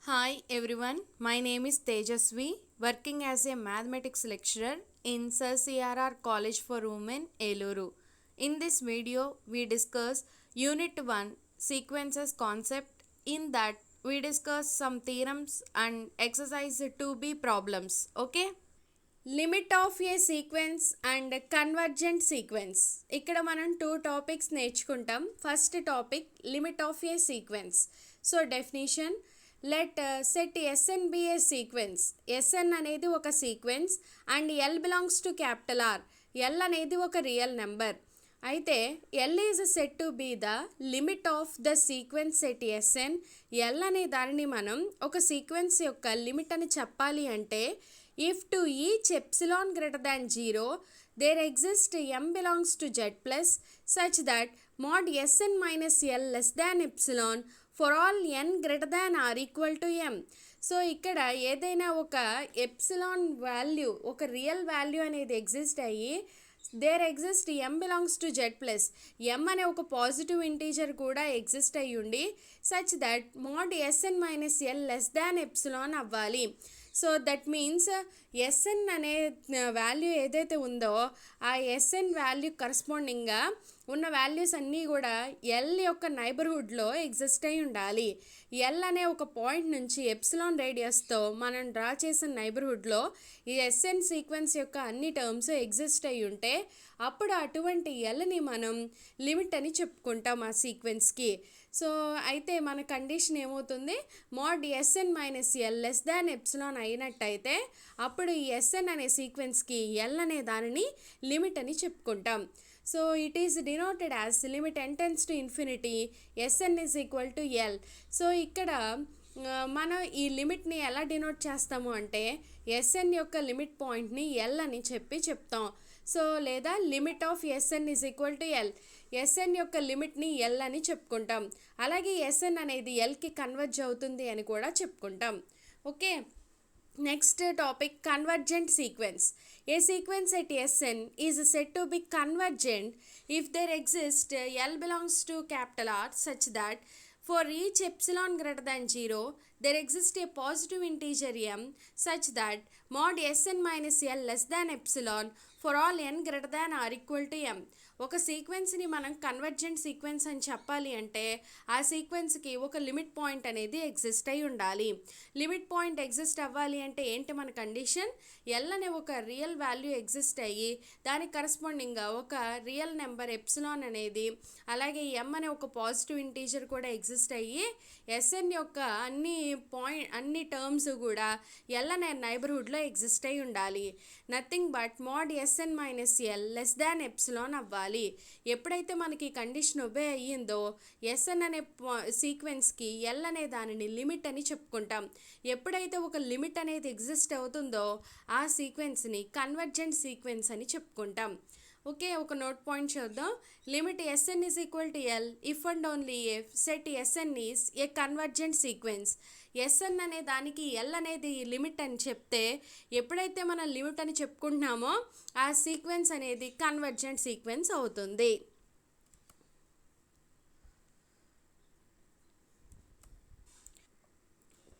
Hi everyone, my name is Tejasvi, working as a mathematics lecturer in Sir CRR College for Women, Eluru. In this video, we discuss Unit 1 Sequences concept. In that, we discuss some theorems and exercise 2B problems. Okay? Limit of a sequence and convergent sequence. ఇక్కడ మనం two topics నేర్చుకుంటాం. First topic limit of a sequence. So definition, let set S N be a sequence. S N అనేది ఒక sequence and L belongs to capital R. ఎల్ అనేది ఒక real number. అయితే L is said to be the limit of the sequence set S N. L అనే దానిని మనం ఒక సీక్వెన్స్ యొక్క లిమిట్ అని చెప్పాలి అంటే, if to each epsilon greater than 0 there exists m belongs to z plus such that mod sn minus l less than epsilon for all n greater than or equal to m. So ఇక్కడ ఏదైనా ఒక epsilon value, ఒక real value అనేది exist అయ్యి there exist M belongs to Z plus M అనే ఒక positive integer కూడా exist అయ్యి ఉండి such that mod SN minus L less than epsilon అవ్వాలి. సో దట్ మీన్స్ ఎస్ఎన్ అనే వాల్యూ ఏదైతే ఉందో ఆ ఎస్ఎన్ వాల్యూ కరస్పాండింగ్గా ఉన్న వాల్యూస్ అన్నీ కూడా ఎల్ యొక్క నైబర్హుడ్లో ఎగ్జిస్ట్ అయి ఉండాలి. ఎల్ అనే ఒక పాయింట్ నుంచి ఎప్సిలాన్ రేడియస్తో మనం డ్రా చేసిన నైబర్హుడ్లో ఈ ఎస్ఎన్ సీక్వెన్స్ యొక్క అన్ని టర్మ్స్ ఎగ్జిస్ట్ అయి ఉంటే అప్పుడు అటువంటి ఎల్ని మనం లిమిట్ అని చెప్పుకుంటాం ఆ సీక్వెన్స్కి. సో అయితే మన కండిషన్ ఏమవుతుంది, mod SN minus L less than epsilon అయినట్టయితే అప్పుడు ఈ ఎస్ఎన్ అనే సీక్వెన్స్కి ఎల్ అనే దానిని లిమిట్ అని చెప్పుకుంటాం. So it is denoted as limit n tends to infinity sn is equal to l. So ఇక్కడ మనం ఈ లిమిట్ని ఎలా డినోట్ చేస్తాము అంటే ఎస్ఎన్ యొక్క లిమిట్ పాయింట్ని ఎల్ అని చెప్తాం. సో లేదా limit of S N is equal to L, S N యొక్క లిమిట్ని ఎల్ అని చెప్పుకుంటాం. అలాగే ఎస్ఎన్ అనేది ఎల్కి కన్వర్జ్ అవుతుంది అని కూడా చెప్పుకుంటాం. Okay, next topic convergent sequence. A sequence set S N is said to be convergent if there exist L belongs to capital R such that for each epsilon greater than 0 there exists a positive integer m such that mod sn minus l less than epsilon for all n greater than or equal to m. ఒక సీక్వెన్స్ని మనం convergent sequence అని చెప్పాలి అంటే ఆ సీక్వెన్స్కి ఒక limit point అనేది exist అయి ఉండాలి. లిమిట్ పాయింట్ ఎగ్జిస్ట్ అవ్వాలి అంటే ఏంటి మన కండిషన్, ఎల్ అనే ఒక రియల్ వాల్యూ ఎగ్జిస్ట్ అయ్యి దానికి కరస్పాండింగ్గా ఒక రియల్ నెంబర్ ఎప్సిలాన్ అనేది అలాగే ఎమ్ అనే ఒక పాజిటివ్ ఇంటీజర్ కూడా ఎగ్జిస్ట్ అయ్యి ఎస్ఎన్ యొక్క అన్ని టర్మ్స్ కూడా ఎల్ అనే నైబర్హుడ్లో ఎగ్జిస్ట్ అయి ఉండాలి. Nothing but mod SN minus L less than epsilon అవ్వాలి. ఎప్పుడైతే మనకి కండిషన్ ఒబే అయ్యిందో ఎస్ఎన్ అనే సీక్వెన్స్కి ఎల్ అనే దానిని లిమిట్ అని చెప్పుకుంటాం. ఎప్పుడైతే ఒక లిమిట్ అనేది ఎగ్జిస్ట్ అవుతుందో ఆ సీక్వెన్స్ని కన్వర్జెంట్ సీక్వెన్స్ అని చెప్పుకుంటాం. ఓకే, ఒక నోట్ పాయింట్ చూద్దాం. Limit S N is equal to L if and only if set S N is a convergent sequence. S N అనే దానికి ఎల్ అనేది లిమిట్ అని చెప్తే ఎప్పుడైతే మనం లిమిట్ అని చెప్పుకుంటున్నామో ఆ సీక్వెన్స్ అనేది కన్వర్జెంట్ సీక్వెన్స్ అవుతుంది.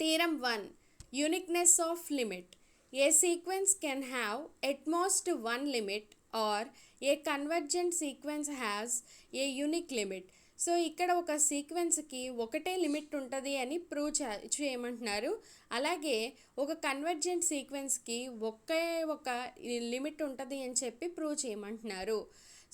Theorem 1 uniqueness of limit. A sequence can have at most one limit or A convergent sequence has a unique limit. So ఇక్కడ ఒక సీక్వెన్స్కి ఒకటే లిమిట్ ఉంటుంది అని ప్రూవ్ చేయమంటున్నారు. అలాగే ఒక కన్వర్జెంట్ సీక్వెన్స్కి ఒక లిమిట్ ఉంటుంది అని చెప్పి ప్రూవ్ చేయమంటున్నారు.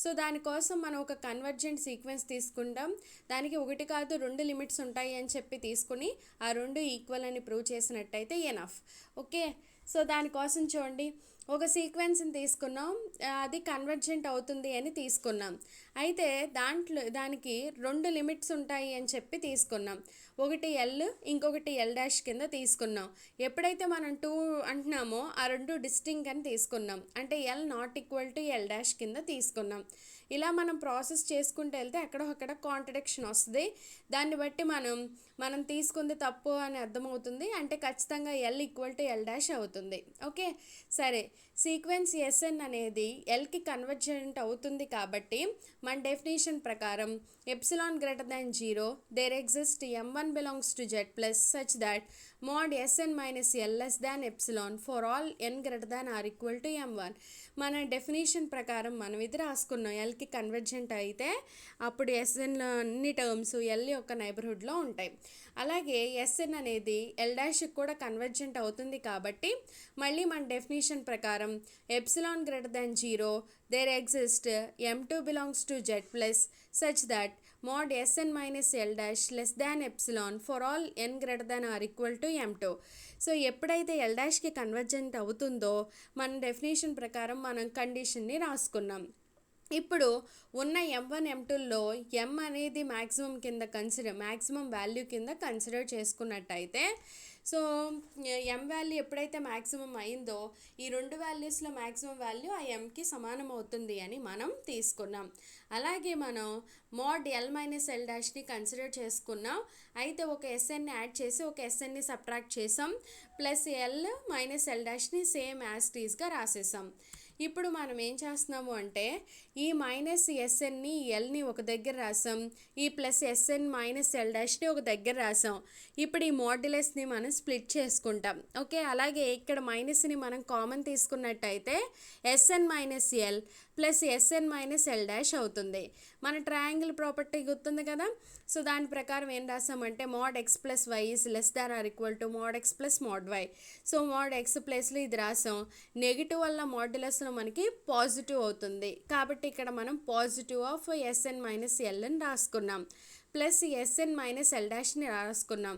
సో దానికోసం మనం ఒక కన్వర్జెంట్ సీక్వెన్స్ తీసుకుంటాం. దానికి ఒకటి కాదు రెండు లిమిట్స్ ఉంటాయి అని చెప్పి తీసుకుని ఆ రెండు ఈక్వల్ అని ప్రూవ్ చేసినట్టయితే ఎనఫ్. ఓకే, సో దానికోసం చూడండి, ఒక సీక్వెన్స్ని తీసుకున్నాం, అది కన్వర్జెంట్ అవుతుంది అని తీసుకున్నాం. అయితే దానికి రెండు లిమిట్స్ ఉంటాయి అని చెప్పి తీసుకున్నాం. ఒకటి ఎల్, ఇంకొకటి ఎల్ డాష్ కింద తీసుకున్నాం. ఎప్పుడైతే మనం 2 అంటున్నామో ఆ రెండు డిస్టింక్ట్ అని తీసుకున్నాం, అంటే L not equal to L dash కింద తీసుకున్నాం. ఇలా మనం ప్రాసెస్ చేసుకుంటూ వెళ్తే ఎక్కడో అక్కడ కాంట్రడిక్షన్ వస్తుంది. దాన్ని బట్టి మనం తీసుకుంది తప్పు అని అర్థమవుతుంది. అంటే ఖచ్చితంగా L equal to L dash అవుతుంది. ఓకే, సరే, సీక్వెన్స్ ఎస్ఎన్ అనేది ఎల్కి కన్వర్జెంట్ అవుతుంది కాబట్టి మన డెఫినేషన్ ప్రకారం epsilon greater than 0 there exist m1 belongs to z plus such that mod SN minus L less than epsilon for all n greater than or equal to m1. మన definition ప్రకారం మనం ఇది రాసుకున్నాం. ఎల్కి convergent అయితే అప్పుడు ఎస్ఎన్లో అన్ని terms L యొక్క నైబర్హుడ్లో ఉంటాయి. అలాగే ఎస్ఎన్ అనేది ఎల్ డాష్కి కూడా కన్వర్జెంట్ అవుతుంది కాబట్టి మళ్ళీ మన డెఫినేషన్ ప్రకారం epsilon greater than 0 there exist m2 belongs to z plus such that mod sn minus l dash less than epsilon for all n greater than or equal to m2. So ఎప్పుడైతే L డాష్కి convergent అవుతుందో మన definition ప్రకారం మనం కండిషన్ని రాసుకున్నాం. ఇప్పుడు ఉన్న m1 m2లో m అనేది maximum value కింద కన్సిడర్ చేసుకున్నట్టయితే సో m వాల్యూ ఎప్పుడైతే మ్యాక్సిమం అయిందో ఈ రెండు వాల్యూస్లో మ్యాక్సిమం వాల్యూ ఆ mకి సమానం అవుతుంది అని మనం తీసుకున్నాం. అలాగే మనం మోడ్ ఎల్ మైనస్ ఎల్ డాష్ని కన్సిడర్ చేసుకున్నాం. అయితే ఒక ఎస్ఎన్ని యాడ్ చేసి ఒక ఎస్ఎన్ని సబ్ట్రాక్ట్ చేసాం, ప్లస్ ఎల్ మైనస్ ఎల్ డాష్ని సేమ్ యాజ్ టీజ్గా రాసేసాం. ఇప్పుడు మనం ఏం చేస్తున్నాము అంటే ఈ మైనస్ ఎస్ఎన్ని ఎల్ని ఒక దగ్గర రాసాం, ఈ ప్లస్ ఎస్ఎన్ మైనస్ ఎల్ డాష్ని ఒక దగ్గర రాసాం. ఇప్పుడు ఈ మోడ్యులస్ని మనం స్ప్లిట్ చేసుకుంటాం. ఓకే, అలాగే ఇక్కడ మైనస్ని మనం కామన్ తీసుకున్నట్టయితే S N minus L plus S N minus L dash అవుతుంది. మన ట్రయాంగిల్ ప్రాపర్టీ గుర్తుంది కదా, సో దాని ప్రకారం ఏం రాసామంటే mod X plus Y is less than or equal to mod X plus mod Y. So mod X ప్లస్లో ఇది రాసాం, నెగిటివ్ వల్ల మోడ్యులస్లో మనకి పాజిటివ్ అవుతుంది కాబట్టి ఇక్కడ మనం positive of S N minus L అని రాసుకున్నాం, ప్లస్ ఎస్ఎన్ మైనస్ ఎల్ డాష్ని రాసుకున్నాం.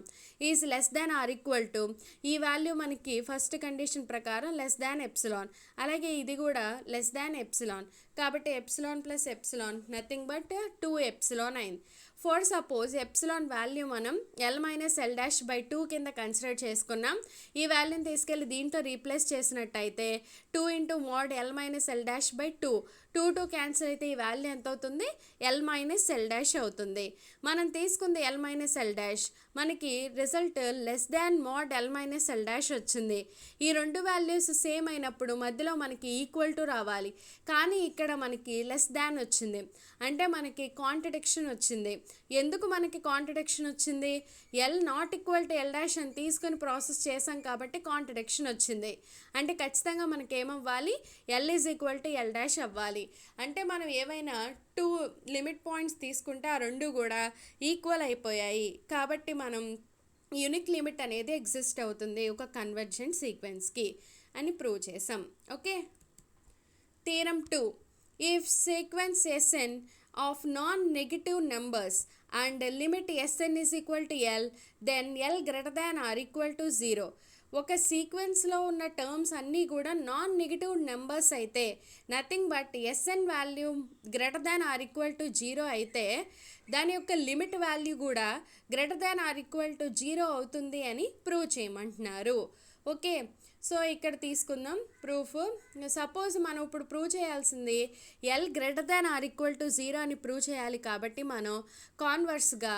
Is less than or equal to ఈ వాల్యూ మనకి ఫస్ట్ కండిషన్ ప్రకారం లెస్ దాన్ ఎప్సిలాన్, అలాగే ఇది కూడా లెస్ దాన్ ఎప్సిలాన్ కాబట్టి epsilon plus epsilon nothing but 2 epsilon అయింది. ఫర్ సపోజ్ ఎప్సిలాన్ వాల్యూ మనం L minus L dash by 2 కింద కన్సిడర్ చేసుకున్నాం. ఈ వాల్యూని తీసుకెళ్ళి దీంతో రీప్లేస్ చేసినట్టయితే 2 into mode L minus L dash by 2 cancel అయితే ఈ వాల్యూ ఎంత అవుతుంది, ఎల్ మైనస్ ఎల్ డాష్ అవుతుంది. మనం తీసుకుంది ఎల్ మైనస్ ఎల్ డాష్, మనకి result less than mode L minus L dash వచ్చింది. ఈ రెండు వాల్యూస్ సేమ్ అయినప్పుడు మధ్యలో మనకి ఈక్వల్ టు రావాలి, కానీ ఇక్కడ మనకి లెస్ దాన్ వచ్చింది అంటే మనకి కాంట్రడిక్షన్ వచ్చింది. ఎందుకు మనకి కాంట్రడిక్షన్ వచ్చింది, L not equal to L dash అని తీసుకొని ప్రాసెస్ చేసాం కాబట్టి కాంట్రడిక్షన్ వచ్చింది. అంటే ఖచ్చితంగా మనకి ఏమవ్వాలి, L is equal to L dash అవ్వాలి. అంటే మనం ఏవైనా 2 లిమిట్ పాయింట్స్ తీసుకుంటే ఆ రెండు కూడా ఈక్వల్ అయిపోయాయి కాబట్టి మనం యూనిక్ లిమిట్ అనేది ఎగ్జిస్ట్ అవుతుంది ఒక కన్వర్జెంట్ సీక్వెన్స్కి అని ప్రూవ్ చేసాం. Okay, theorem 2, if sequence Sn of non-negative numbers and limit Sn is equal to L, then L greater than or equal to 0. ఒక సీక్వెన్స్లో ఉన్న టర్మ్స్ అన్నీ కూడా నాన్ నెగిటివ్ నెంబర్స్ అయితే nothing but S N value greater than or equal to 0 అయితే దాని యొక్క limit value కూడా greater than or equal to 0 అవుతుంది అని ప్రూవ్ చేయమంటున్నారు. ఓకే, సో ఇక్కడ తీసుకుందాం ప్రూఫ్. సపోజ్ మనం ఇప్పుడు ప్రూవ్ చేయాల్సింది L greater than or equal to 0 అని ప్రూవ్ చేయాలి కాబట్టి మనం కాన్వర్స్గా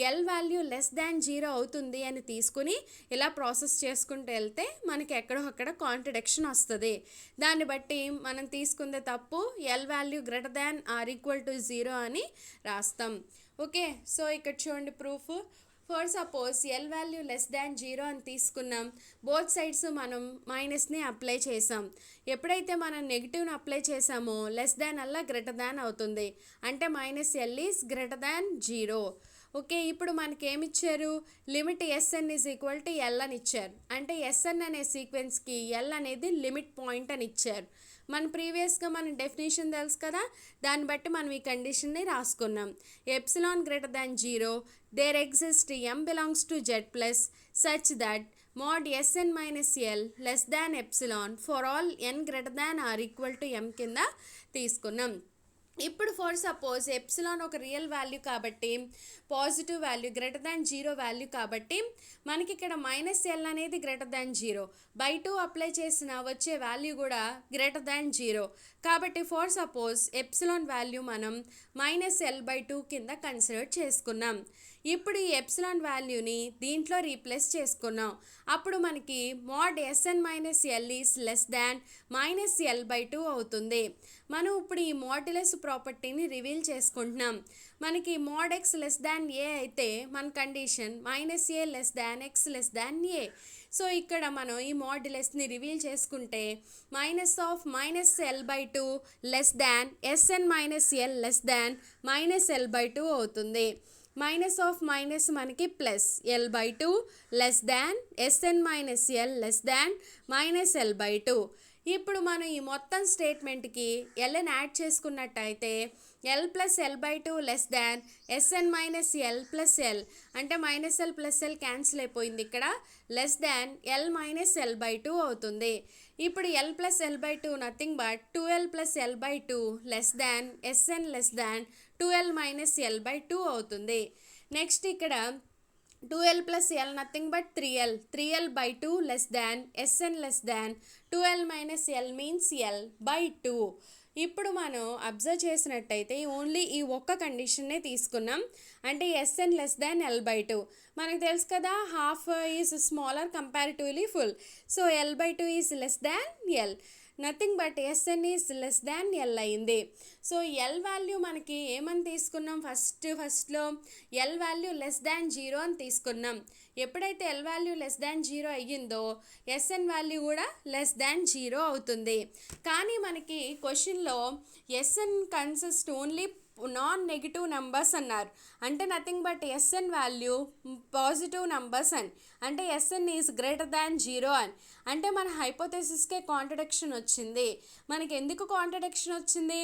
ఎల్ వాల్యూ లెస్ దాన్ 0 అవుతుంది అని తీసుకుని ఇలా ప్రాసెస్ చేసుకుంటూ వెళ్తే మనకి ఎక్కడో అక్కడ కాంట్రడిక్షన్ వస్తుంది. దాన్ని బట్టి మనం తీసుకుందే తప్పు, L value greater than or equal to 0 అని రాస్తాం. ఓకే, సో ఇక్కడ చూడండి proof. For suppose L value less దాన్ 0 అని తీసుకున్నాం, బోత్ సైడ్స్ మనం మైనస్ని అప్లై చేసాం. ఎప్పుడైతే మనం నెగిటివ్ని అప్లై చేసామో లెస్ దాన్ అలా గ్రేటర్ దాన్ అవుతుంది అంటే minus L is greater than 0. Okay, ఇప్పుడు మనకి ఏమి ఇచ్చారు, limit S N is equal to L అని ఇచ్చారు. అంటే ఎస్ఎన్ అనే సీక్వెన్స్కి ఎల్ అనేది లిమిట్ పాయింట్ అని ఇచ్చారు. మన ప్రీవియస్గా మన డెఫినేషన్ తెలుసు కదా, దాన్ని బట్టి మనం ఈ కండిషన్ని రాసుకున్నాం. Epsilon greater than 0 there exist m belongs to z plus such that mod SN minus L less than epsilon for all n greater than or equal to m కింద తీసుకున్నాం. ఇప్పుడు ఫర్ సపోజ్ ఎప్సిలాన్ ఒక real value కాబట్టి positive value greater than zero value కాబట్టి మనకి ఇక్కడ -l అనేది greater than zero, by 2 apply చేసిన వచ్చే వాల్యూ కూడా గ్రేటర్ దాన్ జీరో. కాబట్టి ఫర్ సపోజ్ ఎప్సిలాన్ వాల్యూ మనం -l/2 కింద కన్సిడర్ చేసుకున్నాం. ఇప్పుడు ఈ ఎప్సిలాన్ వాల్యూని దీంట్లో రీప్లేస్ చేసుకున్నాం. అప్పుడు మనకి mod Sn - l is less than -l/2 అవుతుంది. మనం ఇప్పుడు ఈ మోడ్యులస్ ప్రాపర్టీని రివీల్ చేసుకుంటున్నాం. మనకి mod x less than a అయితే మన condition -a less than x less than a. So ఇక్కడ మనం ఈ మోడ్యులస్ని రివీల్ చేసుకుంటే -l/2 less than Sn - l less దాన్ -l/2 అవుతుంది. మైనస్ మనకి plus l/2 less than Sn - l less దాన్ -l/2. ఇప్పుడు మనం ఈ మొత్తం స్టేట్మెంట్కి ఎల్ని యాడ్ చేసుకున్నట్టయితే l plus l/2 less than Sn - l plus l అంటే -l ప్లస్ l క్యాన్సిల్ అయిపోయింది, ఇక్కడ లెస్ దాన్ l - l/2 అవుతుంది. ఇప్పుడు l plus l/2 nothing but 2l plus l/2 less than Sn less than 2l - l/2 అవుతుంది. Next ఇక్కడ 2l plus l nothing but 3l/2 less than Sn less than 2l - l means l/2. ఇప్పుడు మనం observe చేసినట్టయితే only ఈ ఒక్క కండిషన్నే తీసుకున్నాం, అంటే Sn less దాన్ l/2. మనకు తెలుసు కదా half is smaller comparatively full, so l/2 is less than l, nothing but Sn is less than l అయింది. సో l వాల్యూ మనకి ఏమని తీసుకున్నాం, ఫస్ట్లో l వాల్యూ లెస్ దాన్ 0 అని తీసుకున్నాం. ఎప్పుడైతే l వాల్యూ లెస్ దాన్ 0 అయ్యిందో Sn వాల్యూ కూడా లెస్ దాన్ 0 అవుతుంది. కానీ మనకి క్వశ్చన్లో Sn consist only non negative numbers అన్నారు, అంటే nothing but Sn value positive numbers అని, అంటే Sn ఈజ్ గ్రేటర్ దాన్ 0 అని, అంటే మన హైపోథెసిస్కే కాంట్రడిక్షన్ వచ్చింది. మనకి ఎందుకు కాంట్రడిక్షన్ వచ్చింది,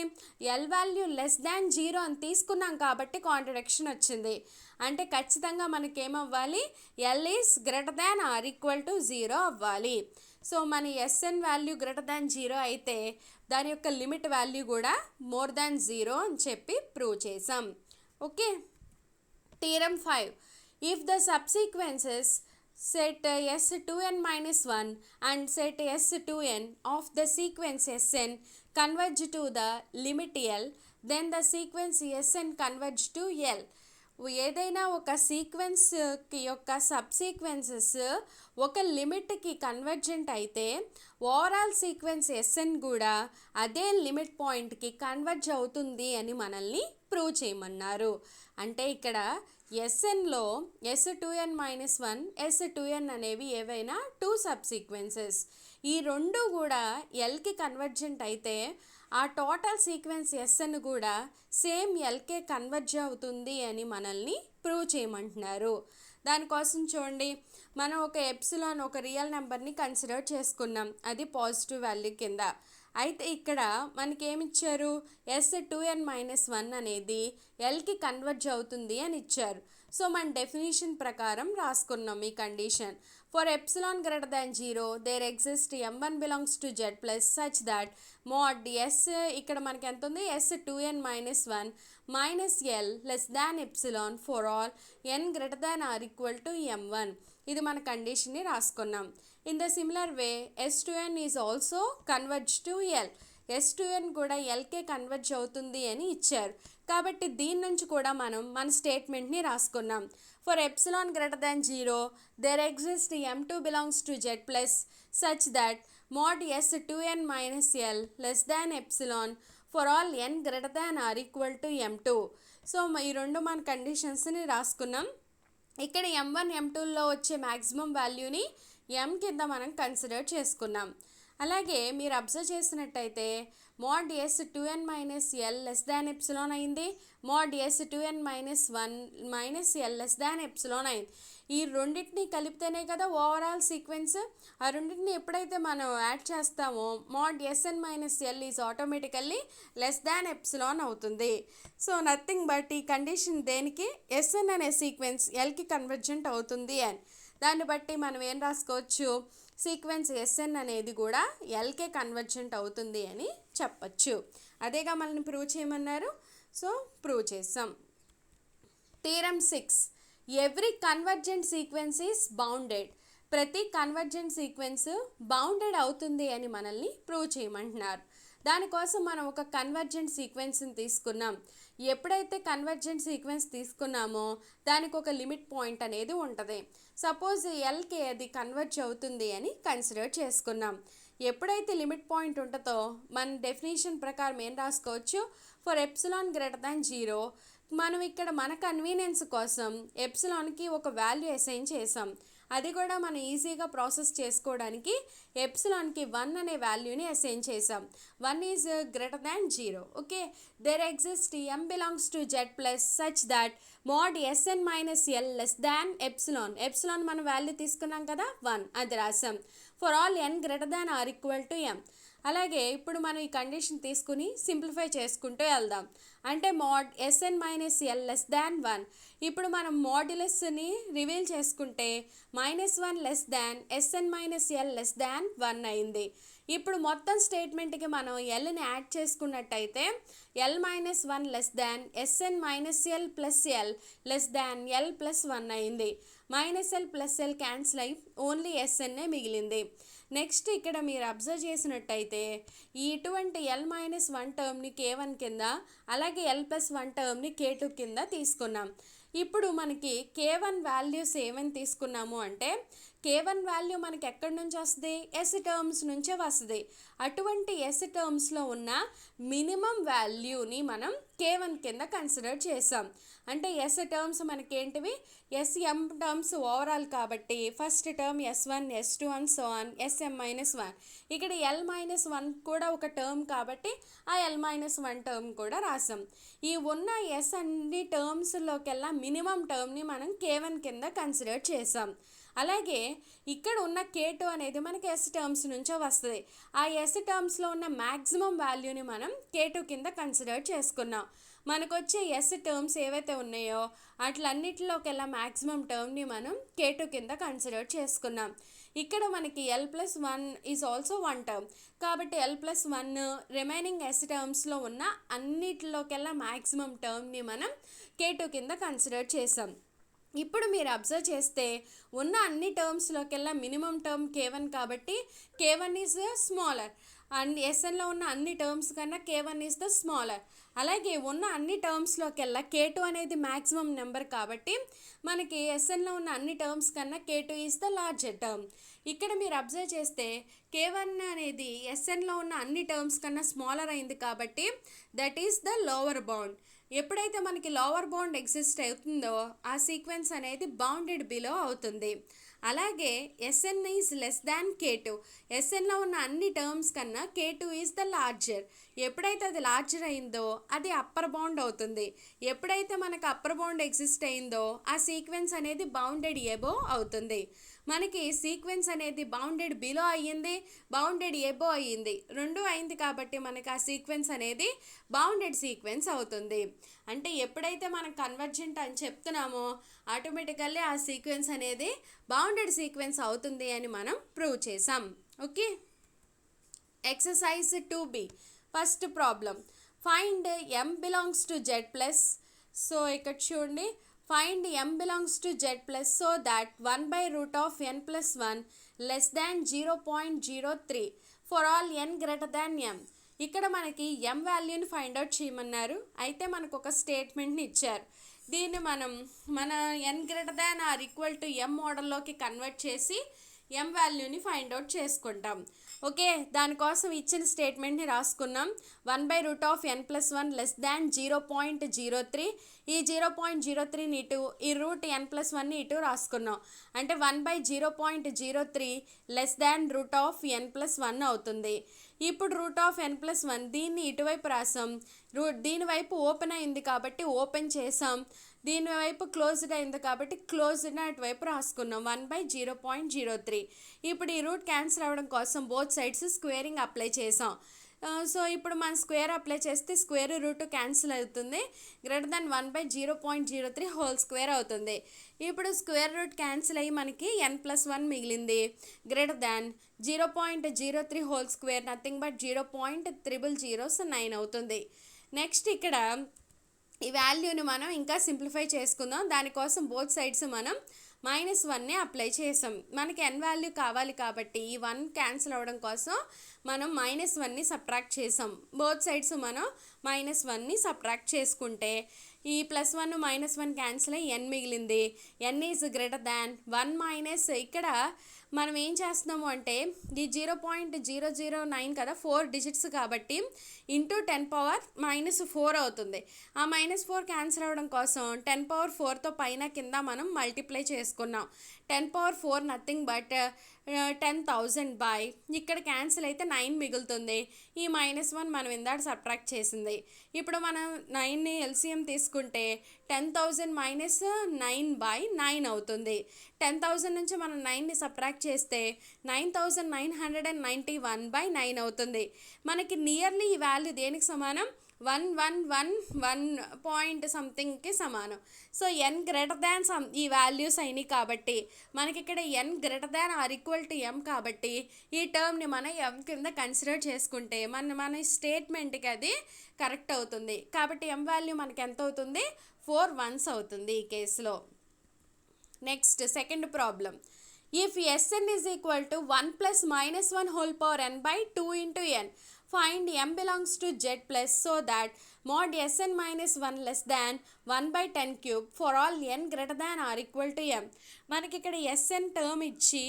l వాల్యూ లెస్ దాన్ 0 అని తీసుకున్నాం కాబట్టి కాంట్రడిక్షన్ వచ్చింది. అంటే ఖచ్చితంగా మనకేమవ్వాలి, l is greater than or equal to 0 అవ్వాలి. సో మన Sn వాల్యూ గ్రేటర్ దాన్ 0 అయితే దాని యొక్క లిమిట్ వాల్యూ కూడా మోర్ దాన్ 0 అని చెప్పి ప్రూవ్ చేసాం. Okay. Theorem 5. If the subsequences set S2n minus 1 and set S2n of the sequence Sn converge to the limit L, then the sequence Sn converge to L. ఏదైనా ఒక sequence యొక్క sub sequences ఒక లిమిట్కి convergent అయితే overall sequence Sn కూడా అదే limit పాయింట్కి converge అవుతుంది అని మనల్ని ప్రూవ్ చేయమన్నారు. అంటే ఇక్కడ Snలో S2n - 1 S2n అనేవి ఏవైనా 2 సబ్ సీక్వెన్సెస్, ఈ రెండు కూడా Lకి కన్వర్జెంట్ అయితే ఆ టోటల్ సీక్వెన్స్ Sn కూడా సేమ్ Lకే కన్వర్జ్ అవుతుంది అని మనల్ని ప్రూవ్ చేయమంటున్నారు. దానికోసం చూడండి, మనం ఒక ఎప్సిలాన్ ఒక రియల్ నెంబర్ని కన్సిడర్ చేసుకున్నాం, అది పాజిటివ్ వాల్యూ కింద. అయితే ఇక్కడ మనకి ఏమిచ్చారు, S2n - 1 అనేది Lకి కన్వర్జ్ అవుతుంది అని ఇచ్చారు. సో మన డెఫినేషన్ ప్రకారం రాసుకున్నాం ఈ condition. For epsilon greater than 0 there exist m1 belongs to z plus such that mod s ఇక్కడ మనకి ఎంత ఉంది, S2n - 1 minus l less than epsilon for all n greater than or equal to m1. ఇది మన కండిషన్ని రాసుకున్నాం. In the similar way S2n is also converge to l, S2n కూడా Lకే converge అవుతుంది అని ఇచ్చారు. కాబట్టి దీని నుంచి కూడా మనం మన స్టేట్మెంట్ని రాసుకున్నాం. For epsilon greater than 0 there exist m2 belongs to z plus such that mod S2n - l less than epsilon for all n greater than or equal to m2. So ఈ రెండు మన కండిషన్స్ని రాసుకున్నాం. ఇక్కడ m1 m2లో వచ్చే మ్యాక్సిమం వాల్యూని m కింద మనం consider చేసుకున్నాం. అలాగే మీరు అబ్జర్వ్ చేసినట్టయితే mod S2n - l less than epsilon అయింది, mod S2n - 1 -l less than epsilon అయింది. ఈ రెండింటిని కలిపితేనే కదా ఓవరాల్ సీక్వెన్స్. ఆ రెండింటిని ఎప్పుడైతే మనం యాడ్ చేస్తామో mode Sn - l is automatically less than epsilon అవుతుంది. సో నథింగ్ బట్ ఈ కండిషన్ దేనికి, Sn అనే సీక్వెన్స్ Lకి కన్వర్జెంట్ అవుతుంది అని. దాన్ని బట్టి మనం ఏం రాసుకోవచ్చు, సీక్వెన్స్ ఎస్ఎన్ అనేది కూడా ఎల్కే కన్వర్జెంట్ అవుతుంది అని చెప్పచ్చు. అదేగా మనల్ని ప్రూవ్ చేయమన్నారు, సో ప్రూవ్ చేసాం. Theorem 6, every convergent sequence is bounded. ప్రతి కన్వర్జెంట్ సీక్వెన్స్ బౌండెడ్ అవుతుంది అని మనల్ని ప్రూవ్ చేయమంటున్నారు. దానికోసం మనం ఒక కన్వర్జెంట్ సీక్వెన్స్ని తీసుకున్నాం. ఎప్పుడైతే కన్వర్జెంట్ సీక్వెన్స్ తీసుకున్నామో దానికి ఒక లిమిట్ పాయింట్ అనేది ఉంటుంది. సపోజ్ ఎల్కే అది కన్వర్జ్ అవుతుంది అని కన్సిడర్ చేసుకున్నాం. ఎప్పుడైతే లిమిట్ పాయింట్ ఉంటుందో మన డెఫినేషన్ ప్రకారం ఏం రాసుకోవచ్చు, ఫర్ ఎప్సిలాన్ గ్రేటర్ దాన్ 0. మనం ఇక్కడ మన కన్వీనియన్స్ కోసం ఎప్సిలాన్కి ఒక వాల్యూ అసైన్ చేసాం. అది కూడా మనం ఈజీగా ప్రాసెస్ చేసుకోవడానికి ఎప్సిలాన్కి 1 అనే వాల్యూని అసైన్ చేసాం. 1 is greater than 0. Okay, there exist m belongs to z plus such that mod Sn minus L less than epsilon. Epsilon మనం వాల్యూ తీసుకున్నాం కదా 1, అది రాసాం. For all n greater than or equal to m. అలాగే ఇప్పుడు మనం ఈ condition తీసుకుని సింప్లిఫై చేసుకుంటూ వెళ్దాం. అంటే mode Sn minus L less దాన్ 1. ఇప్పుడు మనం మోడ్యులస్ని రివీల్ చేసుకుంటే -1 లెస్ దాన్ Sn మైనస్ ఎల్ లెస్ దాన్ 1 అయింది. ఇప్పుడు మొత్తం స్టేట్మెంట్కి మనం ఎల్ని యాడ్ చేసుకున్నట్టయితే l-1 less than Sn minus L plus L less దాన్ ఎల్ ప్లస్ 1 అయింది. -l ప్లస్ ఎల్ క్యాన్సిల్ అయి ఓన్లీ Snనే మిగిలింది. నెక్స్ట్ ఇక్కడ మీరు అబ్జర్వ్ చేసినట్టయితే ఈ ఇటువంటి l-1 టర్మ్ని k1 కింద, అలాగే l+1 టర్మ్ని k2 కింద తీసుకున్నాం. ఇప్పుడు మనకి k1 వాల్యూస్ ఏమని తీసుకున్నాము అంటే k1 వాల్యూ మనకి ఎక్కడి నుంచి వస్తుంది, ఎస్ టర్మ్స్ నుంచే వస్తుంది. అటువంటి ఎస్ టర్మ్స్లో ఉన్న మినిమం వాల్యూని మనం k1 కింద కన్సిడర్ చేసాం. అంటే ఎస్ టర్మ్స్ మనకి ఏంటివి, ఎస్ఎం టర్మ్స్ ఓవరాల్ కాబట్టి first term S1, S2 and so on Sm-1. ఇక్కడ l-1 కూడా ఒక టర్మ్ కాబట్టి ఆ l-1 టర్మ్ కూడా రాసాం. ఈ ఉన్న ఎస్ అన్ని టర్మ్స్లోకెల్లా మినిమం టర్మ్ని మనం k1 కింద కన్సిడర్ చేసాం. అలాగే ఇక్కడ ఉన్న k2 అనేది మనకి ఎస్ టర్మ్స్ నుంచే వస్తుంది. ఆ ఎస్ టర్మ్స్లో ఉన్న మ్యాక్సిమం వాల్యూని మనం k2 కింద కన్సిడర్ చేసుకున్నాం. మనకు వచ్చే ఎస్ టర్మ్స్ ఏవైతే ఉన్నాయో అట్లన్నిటిలోకెల్లా మ్యాక్సిమం టర్మ్ని మనం k2 కింద కన్సిడర్ చేసుకున్నాం. ఇక్కడ మనకి l+1 ఈజ్ ఆల్సో 1 టర్మ్ కాబట్టి l+1 రిమైనింగ్ ఎస్ టర్మ్స్లో ఉన్న అన్నిటిలోకెల్లా మ్యాక్సిమం టర్మ్ని మనం k2 కింద కన్సిడర్ చేసాం. ఇప్పుడు మీరు అబ్జర్వ్ చేస్తే ఉన్న అన్ని టర్మ్స్లోకెల్లా మినిమం టర్మ్ k1 కాబట్టి k1 ఈజ్ స్మాలర్. అండ్ ఎస్ఎన్లో ఉన్న అన్ని టర్మ్స్ కన్నా k1 ఈజ్ ద స్మాలర్. అలాగే ఉన్న అన్ని టర్మ్స్లోకెల్లా k2 అనేది మ్యాక్సిమం నెంబర్ కాబట్టి మనకి ఎస్ఎన్లో ఉన్న అన్ని టర్మ్స్ కన్నా k2 is the larger term. ఇక్కడ మీరు అబ్జర్వ్ చేస్తే k1 అనేది ఎస్ఎన్లో ఉన్న అన్ని టర్మ్స్ కన్నా స్మాలర్ అయింది కాబట్టి that is the lower bound. ఎప్పుడైతే మనకి లోవర్ బౌండ్ ఎగ్జిస్ట్ అవుతుందో ఆ సీక్వెన్స్ అనేది బౌండెడ్ బిలో అవుతుంది. అలాగే Sn is less than k2. Snలో ఉన్న అన్ని టర్మ్స్ కన్నా k2 ఈజ్ ద లార్జర్. ఎప్పుడైతే అది లార్జర్ అయిందో అది అప్పర్ బౌండ్ అవుతుంది. ఎప్పుడైతే మనకు అప్పర్ బౌండ్ ఎగ్జిస్ట్ అయిందో ఆ సీక్వెన్స్ అనేది బౌండెడ్ ఎబో అవుతుంది. మనకి సీక్వెన్స్ అనేది బౌండెడ్ బిలో అయ్యింది, బౌండెడ్ ఎబో అయ్యింది, రెండు అయింది కాబట్టి మనకి ఆ సీక్వెన్స్ అనేది బౌండెడ్ సీక్వెన్స్ అవుతుంది. అంటే ఎప్పుడైతే మనం కన్వర్జెంట్ అని చెప్తున్నామో ఆటోమేటికల్లీ ఆ సీక్వెన్స్ అనేది బౌండెడ్ సీక్వెన్స్ అవుతుంది అని మనం ప్రూవ్ చేసాం. Okay, exercise 2B. First problem, find m belongs to z plus. So ఇక్కడ చూడండి, find m belongs to z plus so that 1/√n+1 less than 0.03 for all n greater than m. ఇక్కడ మనకి m వాల్యూని find out చేయమన్నారు. అయితే మనకు ఒక స్టేట్మెంట్ని ఇచ్చారు. దీన్ని మనం మన n greater than or equal to m మోడల్లోకి కన్వర్ట్ చేసి m వాల్యూని ఫైండ్ అవుట్ చేసుకుంటాం. ఓకే, దానికోసం ఇచ్చిన స్టేట్మెంట్ని రాసుకున్నాం. 1/√n+1 less than 0.03. ఈ 0.03ని ఇటు, ఈ రూట్ n+1ని ఇటు రాసుకున్నాం. అంటే 1/0.03 లెస్ దాన్ √n+1 అవుతుంది. ఇప్పుడు √n+1 దీన్ని ఇటువైపు రాసాం. దీని వైపు ఓపెన్ అయింది కాబట్టి ఓపెన్ చేసాం. దీని వైపు క్లోజ్డ్ అయింది కాబట్టి క్లోజ్డ్ అటువైపు రాసుకున్నాం 1/0.03. ఇప్పుడు ఈ రూట్ క్యాన్సిల్ అవ్వడం కోసం బోత్ సైడ్స్ స్క్వేరింగ్ అప్లై చేసాం. సో ఇప్పుడు మన స్క్వేర్ అప్లై చేస్తే స్క్వేర్ రూట్ క్యాన్సిల్ అవుతుంది, గ్రేటర్ దాన్ 1/0.03 హోల్ స్క్వేర్ అవుతుంది. ఇప్పుడు స్క్వేర్ రూట్ క్యాన్సిల్ అయ్యి మనకి n+1 మిగిలింది, greater than 0.03 whole square nothing but 0.00009 అవుతుంది. నెక్స్ట్ ఇక్కడ ఈ వాల్యూని మనం ఇంకా సింప్లిఫై చేసుకుందాం. దానికోసం బోత్ సైడ్స్ మనం -1ని అప్లై చేసాం. మనకి n వాల్యూ కావాలి కాబట్టి ఈ 1 క్యాన్సిల్ అవ్వడం కోసం మనం -1ని సబ్ట్రాక్ట్ చేసాం. బోత్ సైడ్స్ మనం -1ని సబ్ట్రాక్ట్ చేసుకుంటే ఈ +1 -1 క్యాన్సిల్ అయ్యి n మిగిలింది. n ఈజ్ గ్రేటర్ దాన్ 1 ఇక్కడ మనం ఏం చేస్తున్నాము అంటే ఈ 0.009 కదా 4 డిజిట్స్ కాబట్టి ఇంటూ 10⁻⁻4 అవుతుంది. ఆ -4 క్యాన్సిల్ అవ్వడం కోసం 10⁻4తో పైన కింద మనం మల్టిప్లై చేసుకున్నాం. 10⁻4 నథింగ్ బట్ 10,000 బై ఇక్కడ క్యాన్సిల్ అయితే 9 మిగులుతుంది. ఈ -1 మనం ఇందాక సబ్ట్రాక్ట్ చేసింది. ఇప్పుడు మనం 9ని ఎల్సిఎం తీసుకుంటే 10,000 - 9/9 అవుతుంది. 10,000 నుంచి మనం 9ని సబ్ట్రాక్ట్ చేస్తే 9,991/9 అవుతుంది. మనకి నియర్లీ ఈ వాల్యూ దేనికి సమానం? 1 పాయింట్ సంథింగ్కి సమానం. సో n గ్రేటర్ దాన్ ఈ వాల్యూస్ అయినాయి కాబట్టి మనకి ఇక్కడ n greater than or equal to m కాబట్టి ఈ టర్మ్ని మనం m కింద కన్సిడర్ చేసుకుంటే మన స్టేట్మెంట్కి అది కరెక్ట్ అవుతుంది. కాబట్టి m వాల్యూ మనకి ఎంత అవుతుంది? 4 ones అవుతుంది ఈ కేసులో. Next second problem. If Sn is equal to 1 plus -1 whole power n by 2 into n, find m belongs to Z plus so that mod Sn minus 1 less than 1/10 cube for all n greater than or equal to m. మనకి ఇక్కడ Sn term ఇచ్చి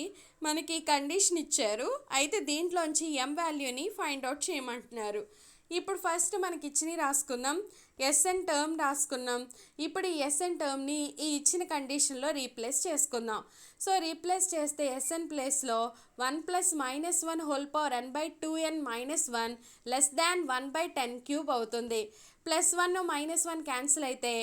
మనకి condition ఇచ్చారు. అయితే దీంట్లోంచి m వాల్యూని find out చేయమంటున్నారు. ఇప్పుడు ఫస్ట్ మనకి ఇచ్చినవి రాసుకుందాం. Sn టర్మ్ రాసుకున్నాం. ఇప్పుడు ఈ Sn టర్మ్ని ఈ ఇచ్చిన కండిషన్లో రీప్లేస్ చేసుకుందాం. సో రీప్లేస్ చేస్తే Sn ప్లేస్లో 1 plus -1 whole power n by 2n minus 1 less than 1/10 cube అవుతుంది. +1 -1 క్యాన్సిల్ అయితే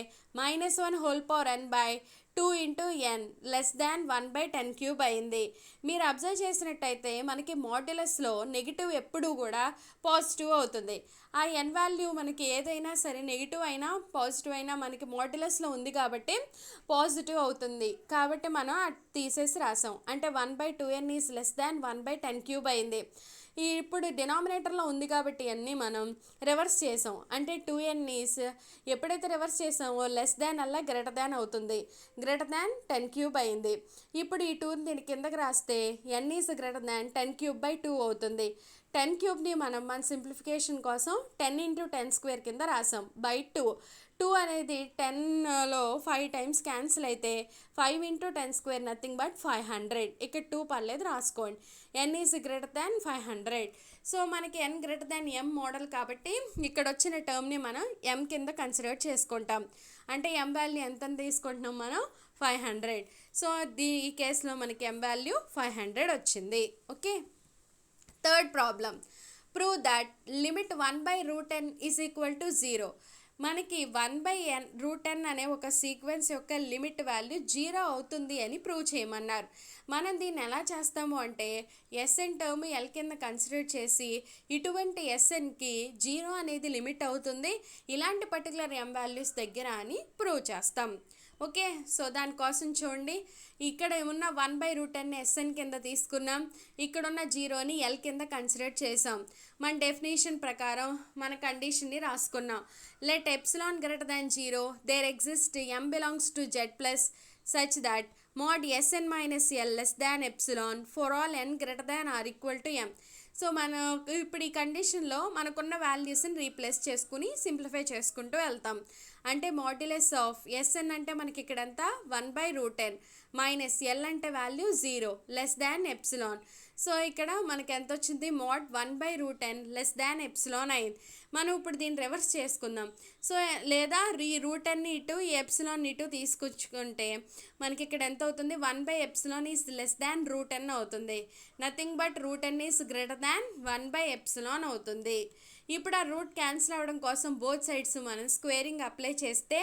-1 whole power n by 2 into n less than 1/10 cube అయింది. మీరు అబ్జర్వ్ చేసినట్టయితే మనకి మాడ్యులస్లో నెగిటివ్ ఎప్పుడూ కూడా పాజిటివ్ అవుతుంది. ఆ n వాల్యూ మనకి ఏదైనా సరే నెగిటివ్ అయినా పాజిటివ్ అయినా మనకి మాడ్యులస్లో ఉంది కాబట్టి పాజిటివ్ అవుతుంది. కాబట్టి మనం అది తీసేసి రాసాం. అంటే 1/2n is less than 1/10 cube అయింది. ఇప్పుడు డినామినేటర్లో ఉంది కాబట్టి అన్నీ మనం రివర్స్ చేసాం. అంటే 2n ఈజ్ ఎప్పుడైతే రివర్స్ చేసామో లెస్ దాన్ అలా గ్రేటర్ దాన్ అవుతుంది. గ్రేటర్ దాన్ 10 క్యూబ్ అయింది. ఇప్పుడు ఈ 2ని దీని కిందకి రాస్తే n is greater than 10 cube by 2 అవుతుంది. 10 క్యూబ్ని మనం మన సింప్లిఫికేషన్ కోసం 10 into 10 స్క్వేర్ కింద రాసాం బై 2. 2 అనేది 10లో 5 టైమ్స్ క్యాన్సిల్ అయితే 5 into 10 స్క్వేర్ నథింగ్ బట్ 500. ఇక్కడ 2 పర్లేదు రాసుకోండి. n is greater than 500. So మనకి n greater than m model కాబట్టి ఇక్కడ వచ్చిన టర్మ్ని మనం m కింద కన్సిడర్ చేసుకుంటాం. అంటే m వాల్యూ ఎంత తీసుకుంటున్నాం మనం? 500. సో ఈ కేసులో మనకి m వాల్యూ 500 వచ్చింది. Okay. Third problem. Prove that limit 1/√n is equal to 0. మనకి 1/√n అనే ఒక సీక్వెన్స్ యొక్క లిమిట్ వాల్యూ 0 అవుతుంది అని ప్రూవ్ చేయమన్నారు. మనం దీన్ని ఎలా చేస్తాము అంటే Sn టర్మ్ L కింద కన్సిడర్ చేసి ఇటువంటి Snకి 0 అనేది లిమిట్ అవుతుంది ఇలాంటి పర్టికులర్ m వాల్యూస్ దగ్గర అని ప్రూవ్ చేస్తాం. ఓకే. సో దానికోసం చూడండి, ఇక్కడ ఉన్న 1/√n Sn కింద తీసుకున్నాం, ఇక్కడున్న 0ని L కింద కన్సిడర్ చేసాం. మన డెఫినేషన్ ప్రకారం మన కండిషన్ని రాసుకున్నాం. Let epsilon greater than 0 there exist m belongs to Z plus such that mod Sn minus L less than epsilon for all n greater than or equal to m. So మనం ఇప్పుడు ఈ కండిషన్లో మనకున్న వాల్యూస్ని రీప్లేస్ చేసుకుని simplify చేసుకుంటూ వెళ్తాం. అంటే మాడ్యులస్ ఆఫ్ Sn అంటే మనకి ఇక్కడంతా 1/√n మైనస్ L అంటే value 0 less than epsilon. So ఇక్కడ మనకి ఎంత వచ్చింది? mod 1/√n less than epsilon అయింది. మనం ఇప్పుడు దీన్ని రివర్స్ చేసుకుందాం. సో లేదా ఈ √n ఇటు ఈ ఎప్సిలాన్ ఇటు తీసుకొచ్చుకుంటే మనకి ఇక్కడ ఎంత అవుతుంది? One by epsilon is less than √n అవుతుంది. Nothing but √n is greater than one by epsilon అవుతుంది. ఇప్పుడు ఆ రూట్ క్యాన్సిల్ అవ్వడం కోసం బోత్ సైడ్స్ మనం స్క్వేరింగ్ అప్లై చేస్తే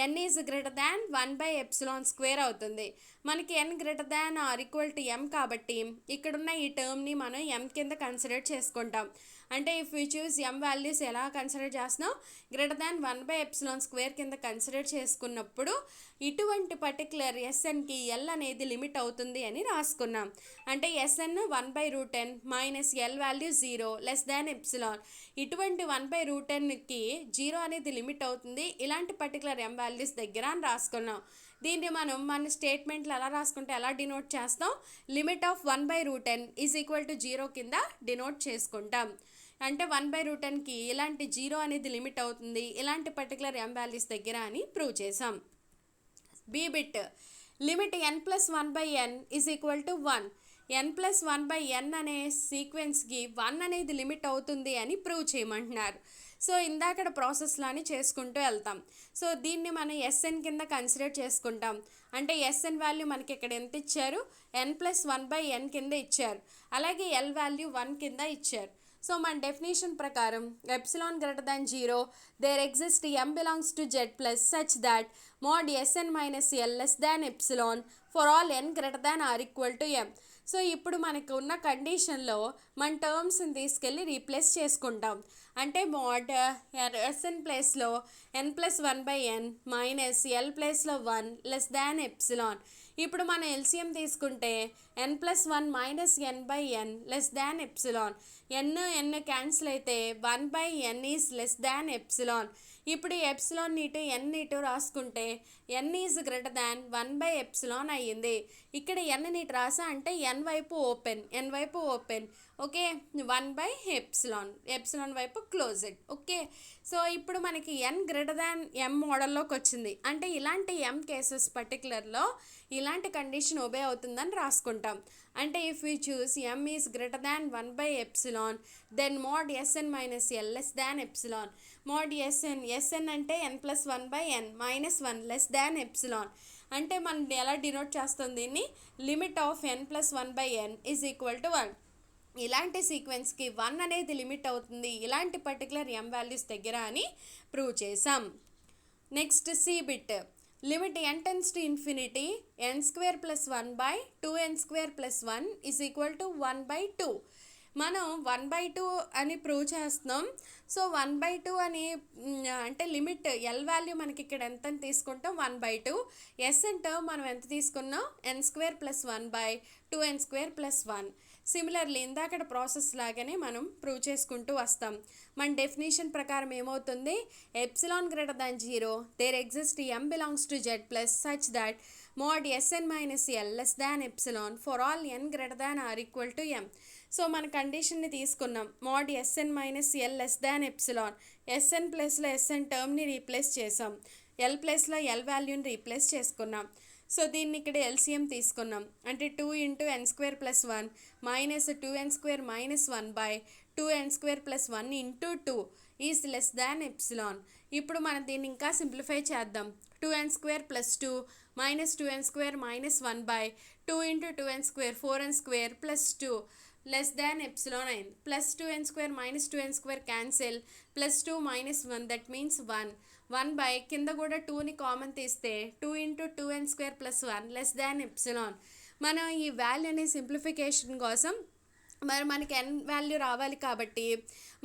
n is greater than one by epsilon square అవుతుంది. మనకి n greater than or equal to m కాబట్టి ఇక్కడున్న ఈ టర్మ్ని మనం m కింద కన్సిడర్ చేసుకుంటాం. అంటే if you choose m values ఎలా కన్సిడర్ చేస్తున్నాం, గ్రేటర్ దాన్ 1/ε² కింద కన్సిడర్ చేసుకున్నప్పుడు ఇటువంటి పర్టికులర్ ఎస్ఎన్కి ఎల్ అనేది లిమిట్ అవుతుంది అని రాసుకున్నాం. అంటే S N 1/√10 minus L value 0 less than epsilon. ఇటువంటి 1/√10కి 0 అనేది లిమిట్ అవుతుంది ఇలాంటి పర్టికులర్ m వాల్యూస్ దగ్గర అని రాసుకున్నాం. దీన్ని మనం మన స్టేట్మెంట్లు ఎలా రాసుకుంటే ఎలా డినోట్ చేస్తాం, limit of 1/√10 is equal to 0 కింద డినోట్ చేసుకుంటాం. అంటే 1/√10కి ఇలాంటి 0 అనేది లిమిట్ అవుతుంది ఇలాంటి పర్టికులర్ m వాల్యూస్ దగ్గర అని ప్రూవ్ చేసాం. B bit limit n+1/n is equal to 1. n+1/n అనే సీక్వెన్స్కి 1 అనేది లిమిట్ అవుతుంది అని ప్రూవ్ చేయమంటున్నారు. సో ఇందాకడ ప్రాసెస్లాని చేసుకుంటూ వెళ్తాం. సో దీన్ని మనం ఎస్ఎన్ కింద కన్సిడర్ చేసుకుంటాం. అంటే ఎస్ఎన్ వాల్యూ మనకి ఇక్కడ ఎంత ఇచ్చారు, n+1/n కింద ఇచ్చారు. అలాగే ఎల్ వాల్యూ 1 కింద ఇచ్చారు. సో మన డెఫినేషన్ ప్రకారం epsilon greater than 0 there exist m belongs to z plus such that mod sn minus L less than epsilon for all n greater than or equal to m. So ఇప్పుడు మనకు ఉన్న కండిషన్లో మన టర్మ్స్ని తీసుకెళ్ళి replace చేసుకుంటాం. అంటే mod sn ప్లేస్లో n+1/n minus L ప్లేస్లో 1 లెస్ దాన్ ఎప్సిలాన్. ఇప్పుడు మనం ఎల్సిఎం తీసుకుంటే n+1 minus n/n less than epsilon. n cancel అయితే 1/n is less than epsilon. ఇప్పుడు ఈ ఎప్సిలాన్ ఇటు n ఇటు రాసుకుంటే n ఈజ్ గ్రేటర్ దాన్ 1/ఎప్సిలాన్ అయ్యింది. ఇక్కడ n ఇటు రాసా అంటే n వైపు ఓపెన్ ఓకే, 1/ఎప్సిలాన్, ఎప్సిలాన్ వైపు క్లోజ్డ్. ఓకే, సో ఇప్పుడు మనకి n గ్రేటర్ దాన్ m మోడల్లోకి వచ్చింది. అంటే ఇలాంటి m కేసెస్ పర్టికులర్లో ఇలాంటి కండిషన్ ఒబే అవుతుందని రాసుకుంటాం. అంటే if you choose m is greater than 1/ఎప్సిలాన్ then mod sn minus L less than epsilon. mod sn అంటే n+1/n minus 1 less than epsilon. అంటే మనం ఎలా డినోట్ చేస్తుంది దీన్ని, limit of n+1/n is equal to 1. ఇలాంటి సీక్వెన్స్కి 1 అనేది లిమిట్ అవుతుంది ఇలాంటి పర్టికులర్ m వాల్యూస్ దగ్గర అని ప్రూవ్ చేసాం. Next C bit limit n tends to infinity n² + 1/2n² + 1 is equal to 1/2. మనం 1/2 అని ప్రూవ్ చేస్తున్నాం. సో 1/2 అని అంటే లిమిట్ ఎల్ వాల్యూ మనకి ఇక్కడ ఎంత అని తీసుకుంటాం 1/2. ఎస్ అంటే మనం ఎంత తీసుకున్నాం n² + 1/2n² + 1. సిమిలర్లీ ఇందాకడ ప్రాసెస్ లాగానే మనం ప్రూవ్ చేసుకుంటూ వస్తాం. మన డెఫినేషన్ ప్రకారం ఏమవుతుంది, epsilon greater than 0 there exist m belongs to z plus such that mod sn minus L less than epsilon for all n greater than or equal to m. So మన కండిషన్ని తీసుకున్నాం, mod sn minus L less than epsilon. S N ప్లేస్లో SN టర్మ్ని replace చేసాం, L ప్లేస్లో L వాల్యూని replace చేసుకున్నాం. So దీన్ని ఇక్కడ ఎల్సిఎం తీసుకున్నాం. అంటే 2 × n² + 1 minus 2n² minus 1/2n² + 1 × 2 is less than epsilon. ఇప్పుడు మనం దీన్ని ఇంకా సింప్లిఫై చేద్దాం. 2n² + 2 minus 2n² minus 1/2 × 2n² 4n² + 2 less than epsilon అయింది. Plus 2n² minus 2n² cancel, +2 - 1 that means 1 కింద కూడా 2ని కామన్ తీస్తే 2 × 2n² + 1 లెస్ దాన్ ఎప్సిలాన్. మనం ఈ వాల్యూని సింప్లిఫికేషన్ కోసం మరి మనకి n వాల్యూ రావాలి కాబట్టి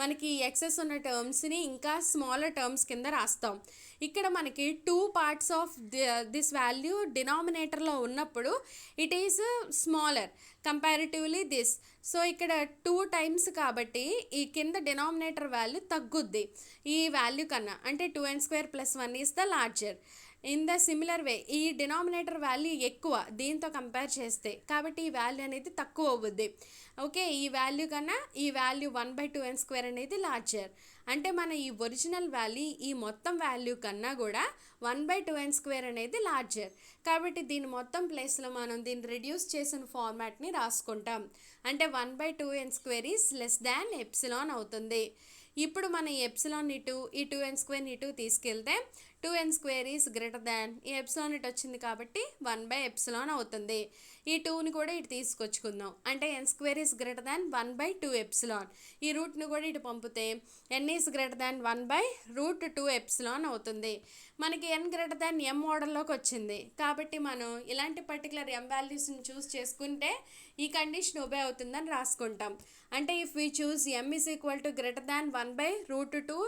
మనకి ఎక్సెస్ ఉన్న టర్మ్స్ని ఇంకా స్మాలర్ టర్మ్స్ కింద రాస్తాం. ఇక్కడ మనకి 2 పార్ట్స్ ఆఫ్ దిస్ వాల్యూ డినామినేటర్లో ఉన్నప్పుడు it is smaller comparatively this. So ఇక్కడ 2 టైమ్స్ కాబట్టి ఈ కింద డినామినేటర్ వాల్యూ తగ్గుద్ది ఈ వాల్యూ కన్నా. అంటే 2n² + 1 is the larger. In the similar వే ఈ డినామినేటర్ వాల్యూ ఎక్కువ దీంతో కంపేర్ చేస్తే, కాబట్టి ఈ వాల్యూ అనేది తక్కువ అవుద్ది. ఓకే, ఈ వాల్యూ కన్నా ఈ వాల్యూ 1/2n² అనేది లార్జర్. అంటే మన ఈ ఒరిజినల్ వాల్యూ ఈ మొత్తం వాల్యూ కన్నా కూడా 1/2n² అనేది లార్జర్. కాబట్టి దీని మొత్తం ప్లేస్లో మనం దీన్ని రిడ్యూస్ చేసిన ఫార్మాట్ని రాసుకుంటాం. అంటే 1/2n² is less than epsilon అవుతుంది. ఇప్పుడు మన ఎప్సిలాన్ ఈ 2n² తీసుకెళ్తే 2n స్క్వేర్ ఈజ్ గ్రేటర్ దాన్ ఈ ఎప్సిలాన్ ఇటు వచ్చింది కాబట్టి 1/ఎప్సిలాన్ అవుతుంది. ఈ 2ని కూడా ఇటు తీసుకొచ్చుకుందాం. అంటే n square is greater than 1/2 epsilon. ఈ రూట్ని కూడా ఇటు పంపితే n is greater than 1/√2 epsilon అవుతుంది. మనకి n గ్రేటర్ దాన్ m మోడల్లోకి వచ్చింది కాబట్టి మనం ఇలాంటి పర్టికులర్ m వాల్యూస్ని చూస్ చేసుకుంటే ఈ కండిషన్ ఒబే అవుతుందని రాసుకుంటాం. అంటే if we choose m is equal to greater than 1/√2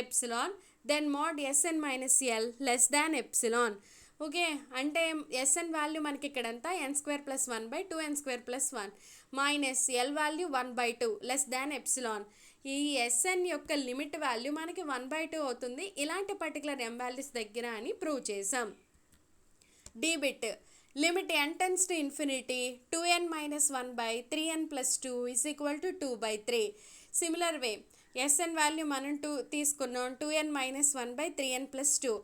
epsilon then mod Sn minus L less than epsilon. Okay, అంటే Sn వాల్యూ మనకి ఇక్కడంతా n² + 1/2n² + 1 minus L value 1/2 less than epsilon. ఈ Sn యొక్క limit value మనకి 1/2 అవుతుంది ఇలాంటి particular m values దగ్గర అని ప్రూవ్ చేసాం. Debit limit n tends to infinity 2n - 1/3n + 2 is equal to 2/3. Similar way Sn value మనం తీసుకున్నాం 2n - 1/3n + 2,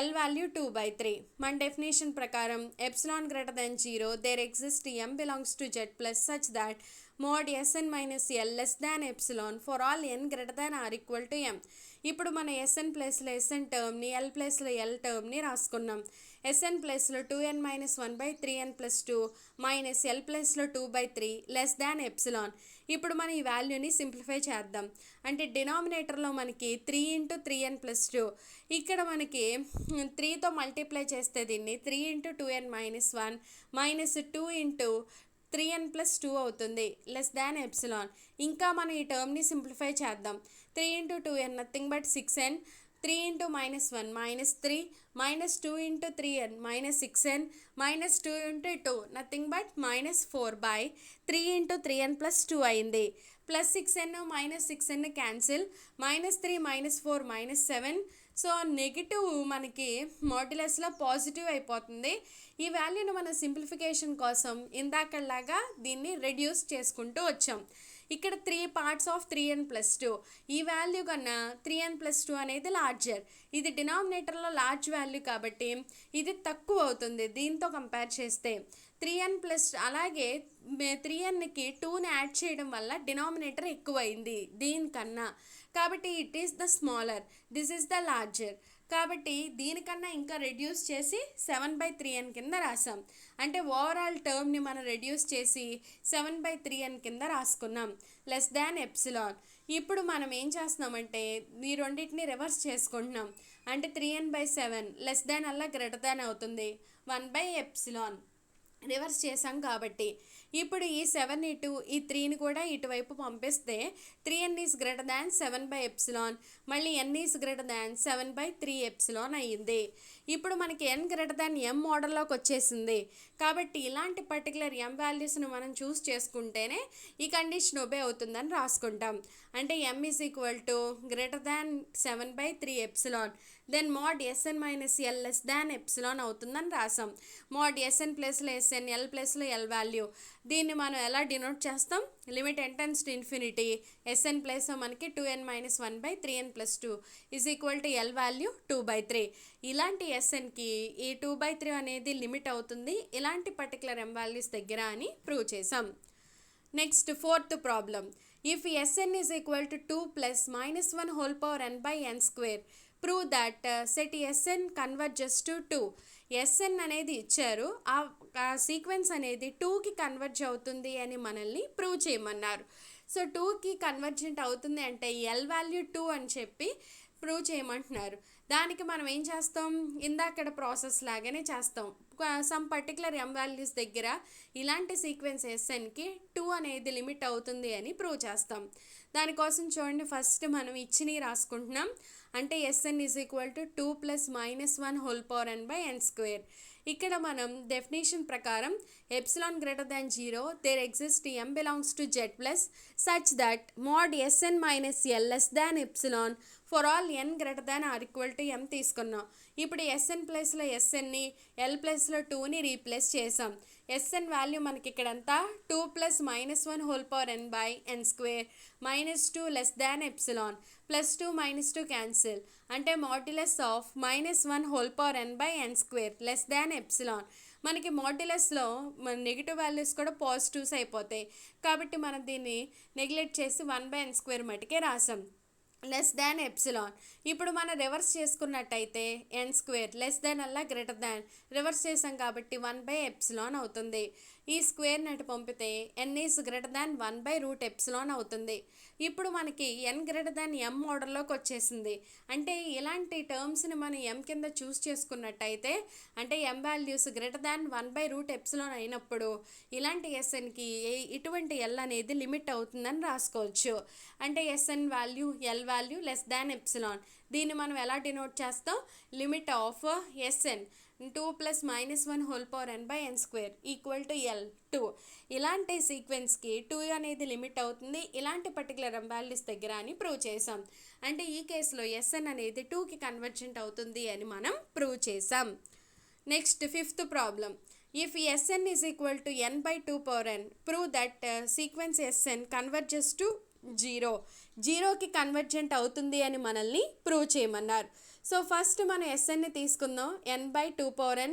L వాల్యూ 2/3. మన డెఫినేషన్ ప్రకారం epsilon greater than 0 there exist m belongs to Z plus such that mod Sn minus L less than epsilon for all n greater than or equal to m. ఇప్పుడు మన Sn ప్లేస్లో Sn టర్మ్ని L ప్లేస్లో L టర్మ్ని రాసుకున్నాం. Sn ప్లేస్లో 2n - 1/3n + 2 minus L ప్లేస్లో 2/3 less than epsilon. ఇప్పుడు మనం ఈ వాల్యూని సింప్లిఫై చేద్దాం. అంటే డినామినేటర్లో మనకి 3 × 3n + 2, ఇక్కడ మనకి 3తో మల్టిప్లై చేస్తే దీన్ని 3 × 2n - 1 మైనస్ 2 × 3n + 2 అవుతుంది లెస్ దాన్ ఎప్సిలాన్. ఇంకా మనం ఈ టర్మ్ని సింప్లిఫై చేద్దాం. 3 × 2n nothing but 6n, 3 × -1 -3, minus 2 × 3n minus 6n, minus 2 × 2 nothing but -4/3 × 3n plus 2 అయింది. Plus 6n minus 6n cancel, -3 -4 -7. So negative మనకి మాడ్యులస్లో పాజిటివ్ అయిపోతుంది. ఈ వాల్యూను మన సింప్లిఫికేషన్ కోసం ఇందాకలాగా దీన్ని రెడ్యూస్ చేసుకుంటూ వచ్చాం. ఇక్కడ 3 parts of 3n + 2, ఈ వాల్యూ కన్నా 3n + 2 అనేది లార్జర్. ఇది డినామినేటర్లో లార్జ్ వాల్యూ కాబట్టి ఇది తక్కువ అవుతుంది దీంతో కంపేర్ చేస్తే. 3n ప్లస్ అలాగే 3nకి 2ని యాడ్ చేయడం వల్ల డినామినేటర్ ఎక్కువైంది దీనికన్నా, కాబట్టి it is the smaller, this is the larger. కాబట్టి దీనికన్నా ఇంకా రెడ్యూస్ చేసి 7/3n కింద రాసాం. అంటే ఓవరాల్ టర్మ్ని మనం రెడ్యూస్ చేసి 7/3n కింద రాసుకున్నాం లెస్ దాన్ ఎప్సిలాన్. ఇప్పుడు మనం ఏం చేస్తున్నామంటే ఈ రెండింటిని రివర్స్ చేసుకుంటున్నాం. అంటే 3n/7 లెస్ దాన్ అలా గ్రేటర్ దాన్ అవుతుంది 1/ఎప్సిలాన్. రివర్స్ చేసాం కాబట్టి ఇప్పుడు ఈ 7 ఇటు ఈ 3ని కూడా ఇటువైపు పంపిస్తే 3n ఈజ్ గ్రేటర్ దాన్ 7/ఎప్సిలాన్, మళ్ళీ n is greater than 7/3 epsilon అయ్యింది. ఇప్పుడు మనకి n గ్రేటర్ దాన్ m మోడల్లోకి వచ్చేసింది కాబట్టి ఇలాంటి పర్టికులర్ m వాల్యూస్ని మనం చూస్ చేసుకుంటేనే ఈ కండిషన్ ఒబే అవుతుందని రాసుకుంటాం. అంటే m is equal to greater than 7/3 epsilon, then mod Sn minus L less than epsilon అవుతుందని రాసాం. మోడ్ Sn ప్లేస్లో Sn, L ప్లేస్లో L వాల్యూ, దీన్ని మనం ఎలా డినోట్ చేస్తాం? Limit n tends to infinity Sn ప్లేస్లో మనకి 2n - 1/3n + 2 is equal to L value 2/3. ఇలాంటి Snకి ఈ 2/3 అనేది లిమిట్ అవుతుంది ఇలాంటి పర్టికులర్ m వాల్యూస్ దగ్గర అని ప్రూవ్ చేసాం. Next 4th problem. If Sn is equal to 2 + -1 whole power n/n², prove that set Sn converges to 2. Sn అనేది ఇచ్చారు, ఆ సీక్వెన్స్ అనేది 2కి కన్వర్జ్ అవుతుంది అని మనల్ని ప్రూవ్ చేయమన్నారు. సో 2కి కన్వర్జెంట్ అవుతుంది అంటే L వాల్యూ 2 అని చెప్పి ప్రూవ్ చేయమంటున్నారు. దానికి మనం ఏం చేస్తాం? ఇందాకడ ప్రాసెస్ లాగానే చేస్తాం. సమ్ పర్టికులర్ m వాల్యూస్ దగ్గర ఇలాంటి సీక్వెన్స్ Snకి 2 అనేది లిమిట్ అవుతుంది అని ప్రూవ్ చేస్తాం. దానికోసం చూడండి, ఫస్ట్ మనం ఇచ్చినవి రాసుకుంటున్నాం. అంటే Sn is equal to 2 + -1 whole power n/n². ఇక్కడ మనం డెఫినేషన్ ప్రకారం epsilon greater than 0 there exist m belongs to Z plus such that mod Sn minus L less than epsilon for all n greater than or equal to m తీసుకున్నాం. ఇప్పుడు Sn ప్లేస్లో Snని, L ప్లేస్లో 2ని replace చేసాం. Sn value మనకి ఇక్కడంతా 2 + -1 whole power n/n² -2 less than epsilon, +2 -2 cancel, అంటే modulus of -1 whole power n/n² less than epsilon. మనకి మాడ్యులస్లో మన నెగిటివ్ వాల్యూస్ కూడా పాజిటివ్స్ అయిపోతాయి కాబట్టి మనం దీన్ని నెగ్లెక్ట్ చేసి 1/n² మటుకే రాసాం. Less than epsilon. ఇప్పుడు మనం రివర్స్ చేసుకున్నట్టయితే ఎన్ స్క్వేర్ లెస్ దాన్ అలా గ్రేటర్ దాన్, రివర్స్ చేసాం కాబట్టి 1/ఎప్సిలాన్ అవుతుంది. ఈ స్క్వేర్ నటు పంపితే ఎన్ ఈస్ గ్రేటర్ దాన్ 1/√ఎప్సిలాన్ అవుతుంది. ఇప్పుడు మనకి ఎన్ గ్రేటర్ దాన్ ఎం మోడల్లోకి వచ్చేసింది. అంటే ఇలాంటి టర్మ్స్ని మనం ఎం కింద చూస్ చేసుకున్నట్టయితే, అంటే ఎం వాల్యూస్ గ్రేటర్ దాన్ 1/√ఎప్సిలాన్ అయినప్పుడు ఇలాంటి ఎస్ఎన్కి ఇటువంటి ఎల్ అనేది లిమిట్ అవుతుందని రాసుకోవచ్చు. అంటే S N value L value less than epsilon. దీన్ని మనం ఎలా డినోట్ చేస్తాం? Limit of S N 2 + -1 whole power n/n² equal to L 2. ఇలాంటి సీక్వెన్స్కి 2 అనేది లిమిట్ అవుతుంది ఇలాంటి పర్టికులర్ వాల్యూస్ దగ్గర అని ప్రూవ్ చేసాం. అంటే ఈ కేసులో ఎస్ఎన్ అనేది 2కి కన్వర్జెంట్ అవుతుంది అని మనం ప్రూవ్ చేసాం. Next 5th problem. If Sn is equal to n/2 power n, prove that sequence Sn converges to 0. 0కి కన్వర్జెంట్ అవుతుంది అని మనల్ని ప్రూవ్ చేయమన్నారు. సో ఫస్ట్ మనం ఎస్ఎన్ని తీసుకుందాం. n/2 power n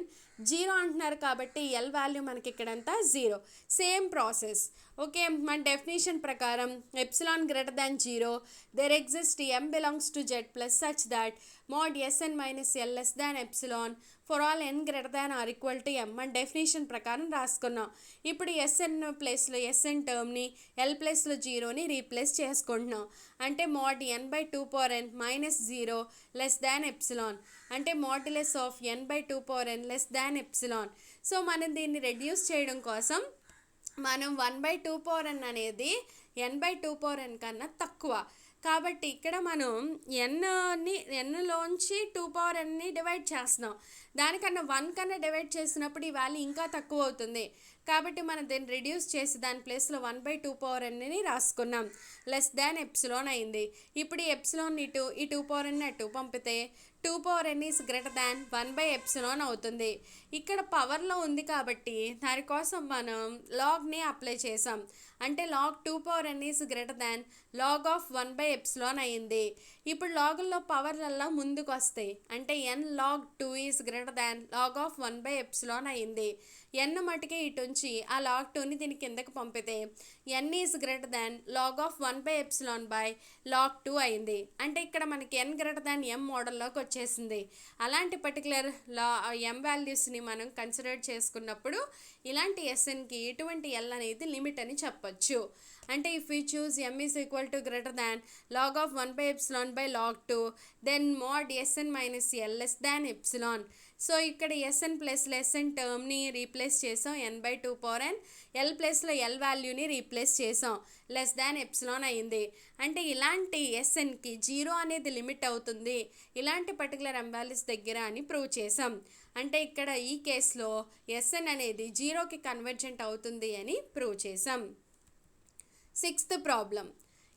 0 అంటున్నారు కాబట్టి ఎల్ వాల్యూ మనకి ఇక్కడంతా 0. Same process. ఓకే, మన డెఫినేషన్ ప్రకారం epsilon greater than 0 there exist m belongs to z plus such that mod Sn minus L less than epsilon for all n greater than or equal to m. మన definition ప్రకారం రాసుకున్నాం. ఇప్పుడు SN ప్లేస్లో SN టర్మ్ని L ప్లేస్లో 0ని replace చేసుకుంటున్నాం. అంటే mod n/2 power n minus 0 less than epsilon, అంటే modulus of n/2 power n less than epsilon. So మనం దీన్ని రెడ్యూస్ చేయడం కోసం మనం 1/2 power n అనేది n/2 power n కన్నా తక్కువ. కాబట్టి ఇక్కడ మనం ఎన్లోంచి 2 power nని డివైడ్ చేస్తున్నాం. దానికన్నా 1 కన్నా డివైడ్ చేసినప్పుడు ఈ వాల్యూ ఇంకా తక్కువ అవుతుంది. కాబట్టి మనం దీన్ని రిడ్యూస్ చేసి దాని ప్లేస్లో 1/2 power nని రాసుకున్నాం. లెస్ దాన్ ఎప్సిలాన్ అయింది. ఇప్పుడు ఈ ఎప్సిలాన్ ఈ 2 power n అటు పంపితే 2 power n is greater than one by epsilon అవుతుంది. ఇక్కడ పవర్లో ఉంది కాబట్టి దానికోసం మనం లాగ్ని అప్లై చేసాం. అంటే log 2 power n is greater than log of one by epsilon అయింది. ఇప్పుడు లాగుల్లో పవర్లల్లో ముందుకు వస్తాయి. అంటే n log 2 is greater than log of one by epsilon అయింది. n మటుకే ఇటుంచి ఆ log 2ని దీని కిందకి పంపితే n is greater than log of one by epsilon by log 2 అయింది. అంటే ఇక్కడ మనకి n గ్రేటర్ దాన్ m మోడల్లోకి వచ్చేసింది. అలాంటి పర్టికులర్ m వాల్యూస్ని మనం కన్సిడర్ చేసుకున్నప్పుడు ఇలాంటి ఎస్ఎన్కి ఎటువంటి ఎల్ అనేది లిమిట్ అని చెప్పొచ్చు. అంటే if you choose m is equal to greater than log of one by epsilon by log 2 then mod Sn minus L less than epsilon. So ఇక్కడ ఎస్ఎన్ ప్లస్లో ఎస్ఎన్ టర్మ్ని రీప్లేస్ చేసాం n/2 power n, ఎల్ ప్లస్లో L వాల్యూని replace చేసాం. Less than epsilon అయింది. అంటే ఇలాంటి ఎస్ఎన్కి 0 అనేది లిమిట్ అవుతుంది ఇలాంటి పర్టికులర్ m వాల్యూస్ దగ్గర అని ప్రూవ్ చేసాం. అంటే ఇక్కడ ఈ కేసులో ఎస్ఎన్ అనేది 0కి కన్వర్జెంట్ అవుతుంది అని ప్రూవ్ చేసాం. 6th problem.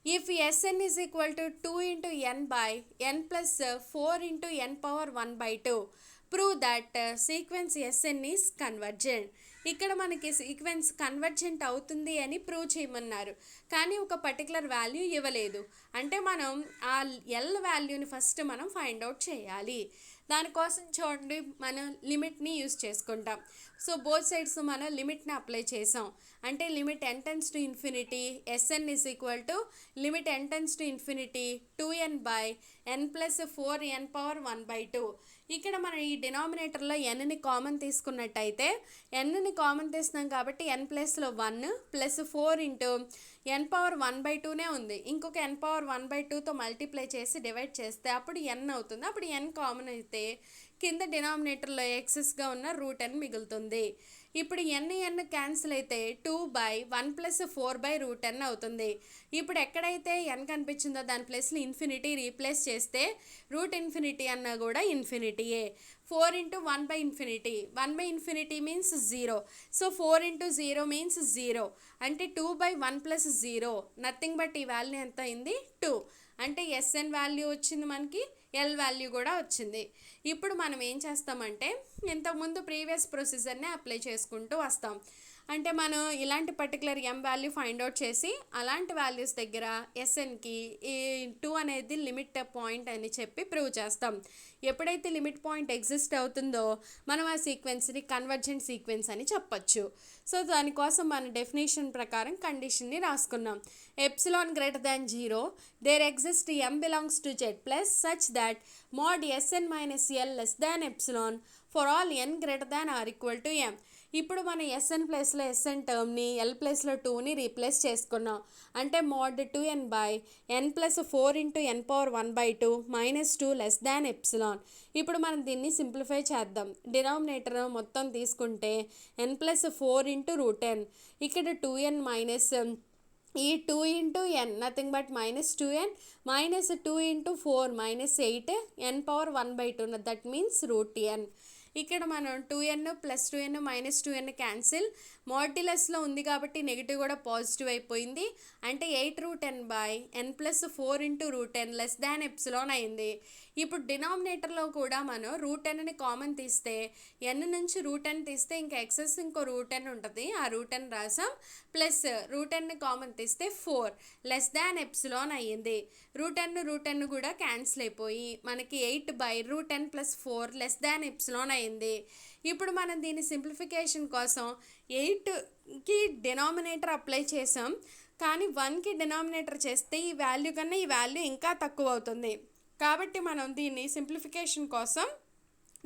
If Sn is equal to 2 into n by n plus 4 into n power 1/2, prove that sequence Sn is convergent. ఇక్కడ మనకి సీక్వెన్స్ కన్వర్జెంట్ అవుతుంది అని ప్రూవ్ చేయమన్నారు. కానీ ఒక పర్టికులర్ వాల్యూ ఇవ్వలేదు. అంటే మనం ఆ ఎల్ వాల్యూని ఫస్ట్ మనం ఫైండ్ అవుట్ చేయాలి. దానికోసం చూడండి మనం లిమిట్ని యూస్ చేసుకుంటాం. సో బోత్ సైడ్స్ మనం లిమిట్ని అప్లై చేసాం. అంటే limit n tends to infinity Sn is equal to limit n tends to infinity 2n by n plus 4n power 1/2. ఇక్కడ మనం ఈ డినామినేటర్లో nని కామన్ తీసుకున్నట్టయితే nని కామన్ తీస్తున్నాం కాబట్టి n ప్లస్లో 1 ప్లస్ 4 ఇంటూ n పవర్ 1/2నే ఉంది. ఇంకొక n పవర్ 1/2తో మల్టిప్లై చేసి డివైడ్ చేస్తే అప్పుడు n అవుతుంది. అప్పుడు n కామన్ అయితే కింద డినామినేటర్లో ఎక్సెస్గా ఉన్న √n మిగులుతుంది. ఇప్పుడు n క్యాన్సిల్ అయితే 2/1 ప్లస్ 4/√n అవుతుంది. ఇప్పుడు ఎక్కడైతే n కనిపించిందో దాని ప్లేస్లో ఇన్ఫినిటీ రీప్లేస్ చేస్తే √∞ అన్నా కూడా ఇన్ఫినిటీయే. 4 into 1/∞. 1/∞ means 0. So 4 into 0 means 0. అంటే 2/1 plus 0. నథింగ్ బట్ ఈ వాల్యూ ఎంత అయింది 2. అంటే Sn వాల్యూ వచ్చింది మనకి, ఎల్ వాల్యూ కూడా వచ్చింది. ఇప్పుడు మనం ఏం చేస్తామంటే ఇంతకుముందు ప్రీవియస్ ప్రొసీజర్నే అప్లై చేసుకుంటూ వస్తాం. అంటే మనం ఇలాంటి particular m value find out చేసి అలాంటి వాల్యూస్ దగ్గర ఎస్ఎన్కి ఈ 2 అనేది లిమిట్ పాయింట్ అని చెప్పి ప్రూవ్ చేస్తాం. ఎప్పుడైతే లిమిట్ పాయింట్ ఎగ్జిస్ట్ అవుతుందో మనం ఆ సీక్వెన్స్ని కన్వర్జెంట్ సీక్వెన్స్ అని చెప్పొచ్చు. సో దానికోసం మన డెఫినేషన్ ప్రకారం కండిషన్ని రాసుకున్నాం. Epsilon greater than 0 there exist m belongs to z plus such that mod SN minus L less than epsilon for all n greater than or equal to m. ఇప్పుడు మనం SN ప్లేస్లో SN టర్మ్ని L ప్లేస్లో 2ని replace చేసుకున్నాం. అంటే mode 2n by n plus 4 into n power 1/2 minus 2 less than epsilon. ఇప్పుడు మనం దీన్ని సింప్లిఫై చేద్దాం. డినామినేటర్ మొత్తం తీసుకుంటే n ప్లస్ 4 ఇంటూ √n, ఇక్కడ 2n మైనస్ ఈ 2 into n nothing but minus 2n minus 2 into 4 minus 8 n power 1/2 that means √n. ఇక్కడ మనం 2n plus 2n minus 2n cancel, మాడ్యులస్లో ఉంది కాబట్టి నెగిటివ్ కూడా పాజిటివ్ అయిపోయింది. అంటే 8√n by n plus 4 into √n less than epsilon అయింది. ఇప్పుడు డినామినేటర్లో కూడా మనం √nని కామన్ తీస్తే n నుంచి √n తీస్తే ఇంకా ఎక్సెస్ ఇంకో √n ఉంటుంది, ఆ √n రాసాం. ప్లస్ √nని కామన్ తీస్తే 4 లెస్ దాన్ ఎప్సిలాన్ అయ్యింది. √n కూడా క్యాన్సిల్ అయిపోయి మనకి 8 by √n plus 4 less than epsilon అయింది. ఇప్పుడు మనం దీని సింప్లిఫికేషన్ కోసం 8కి డినామినేటర్ అప్లై చేసాం, కానీ 1కి డినామినేటర్ చేస్తే ఈ వాల్యూ కన్నా ఈ వాల్యూ ఇంకా తక్కువ అవుతుంది. కాబట్టి మనం దీన్ని సింప్లిఫికేషన్ కోసం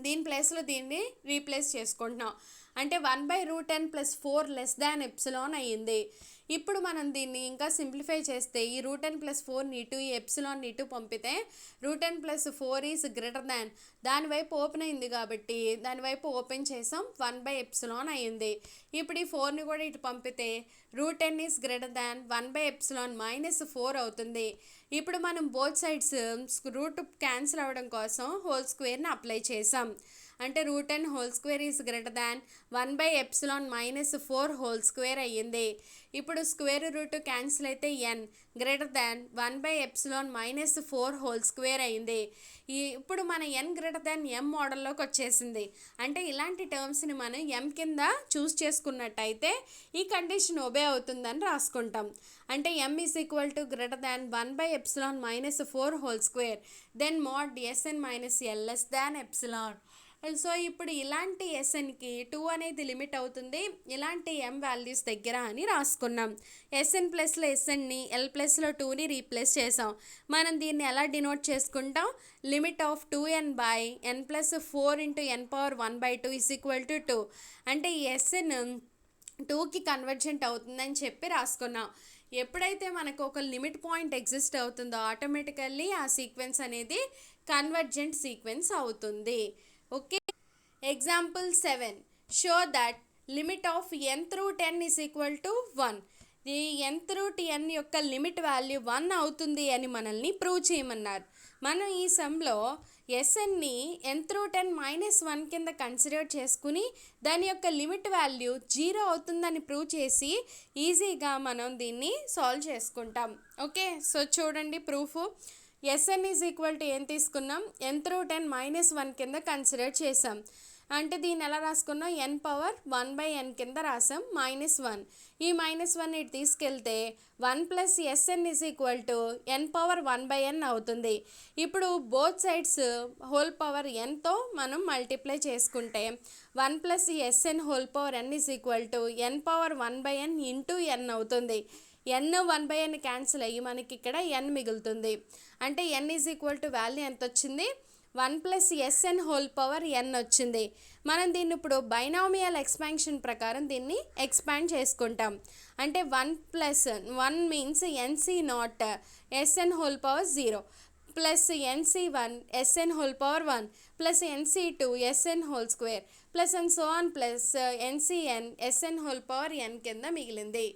దీని ప్లేస్లో దీన్ని రీప్లేస్ చేసుకుంటున్నాం. అంటే 1/√n plus 4 less than epsilon అయ్యింది. ఇప్పుడు మనం దీన్ని ఇంకా సింప్లిఫై చేస్తే ఈ √n ప్లస్ 4 ఇటు ఈ ఎప్సిలాన్ ఇటు పంపితే √n plus 4 is greater than, దానివైపు ఓపెన్ అయింది కాబట్టి దానివైపు ఓపెన్ చేసాం, 1/ఎప్సిలాన్ అయ్యింది. ఇప్పుడు ఈ 4ని కూడా ఇటు పంపితే √n is greater than 1/ఎప్సిలాన్ minus 4 అవుతుంది. ఇప్పుడు మనం బోత్ సైడ్స్ రూట్ క్యాన్సిల్ అవ్వడం కోసం హోల్ స్క్వేర్ని అప్లై చేసాం. అంటే √n whole square is greater than 1/ఎప్సిలాన్ minus 4 whole square అయ్యింది. ఇప్పుడు స్క్వేర్ రూట్ క్యాన్సిల్ అయితే n greater than 1/ఎప్సిలాన్ minus 4 whole square అయింది. ఇప్పుడు మన n గ్రేటర్ దాన్ m మోడల్లోకి వచ్చేసింది. అంటే ఇలాంటి టర్మ్స్ని మనం m కింద చూస్ చేసుకున్నట్టయితే ఈ కండిషన్ ఒబే అవుతుందని రాసుకుంటాం. అంటే m is equal to greater than 1/ఎప్సిలాన్ minus 4 whole square then mod SN minus L less than epsilon. So ఇప్పుడు ఇలాంటి ఎస్ఎన్కి 2 అనేది లిమిట్ అవుతుంది ఇలాంటి m వాల్యూస్ దగ్గర అని రాసుకున్నాం. ఎస్ఎన్ ప్లస్లో ఎస్ఎన్ని ఎల్ ప్లస్లో 2ని రీప్లేస్ చేసాం. మనం దీన్ని ఎలా డినోట్ చేసుకుంటాం, limit of 2n by n plus 4 into n power 1/2 is equal to 2. అంటే ఈ ఎస్ఎన్ 2కి కన్వర్జెంట్ అవుతుందని చెప్పి రాసుకున్నాం. ఎప్పుడైతే మనకు ఒక లిమిట్ పాయింట్ ఎగ్జిస్ట్ అవుతుందో ఆటోమేటికల్లీ ఆ సీక్వెన్స్ అనేది కన్వర్జెంట్ సీక్వెన్స్ అవుతుంది. Okay, example 7 show that limit of n through 10 is equal to 1. ఈ n through 10 యొక్క లిమిట్ వాల్యూ 1 అవుతుంది అని మనల్ని ప్రూవ్ చేయమన్నారు. మనం ఈ సమ్లో ఎస్ఎన్ని n through 10 మైనస్ 1 కింద కన్సిడర్ చేసుకుని దాని యొక్క లిమిట్ వాల్యూ 0 అవుతుందని ప్రూవ్ చేసి ఈజీగా మనం దీన్ని సాల్వ్ చేసుకుంటాం. ఓకే, సో చూడండి proof. S N is equal to ఏం తీసుకున్నాం, n through 10 మైనస్ 1 కింద కన్సిడర్ చేసాం. అంటే దీన్ని ఎలా రాసుకున్నాం, n పవర్ 1/n కింద రాసాం మైనస్ 1. ఈ మైనస్ 1 ఇటు తీసుకెళ్తే 1 plus S N is equal to n power 1/n అవుతుంది. ఇప్పుడు బోత్ సైడ్స్ హోల్ పవర్ nతో మనం మల్టిప్లై చేసుకుంటే 1 plus S N whole power n is equal to n power 1/n into n అవుతుంది. n 1/n క్యాన్సిల్ అయ్యి మనకి ఇక్కడ n మిగులుతుంది. అంటే n is equal to value ఎంత వచ్చింది, 1 plus S N whole power n వచ్చింది. మనం దీన్ని ఇప్పుడు బైనామియల్ ఎక్స్పాన్షన్ ప్రకారం దీన్ని ఎక్స్పాండ్ చేసుకుంటాం. అంటే 1 plus 1 means NC naught SN whole power 0 plus NC1 SN whole power 1 plus NC2 SN whole square plus and so on plus NCN SN whole power n కింద మిగిలింది.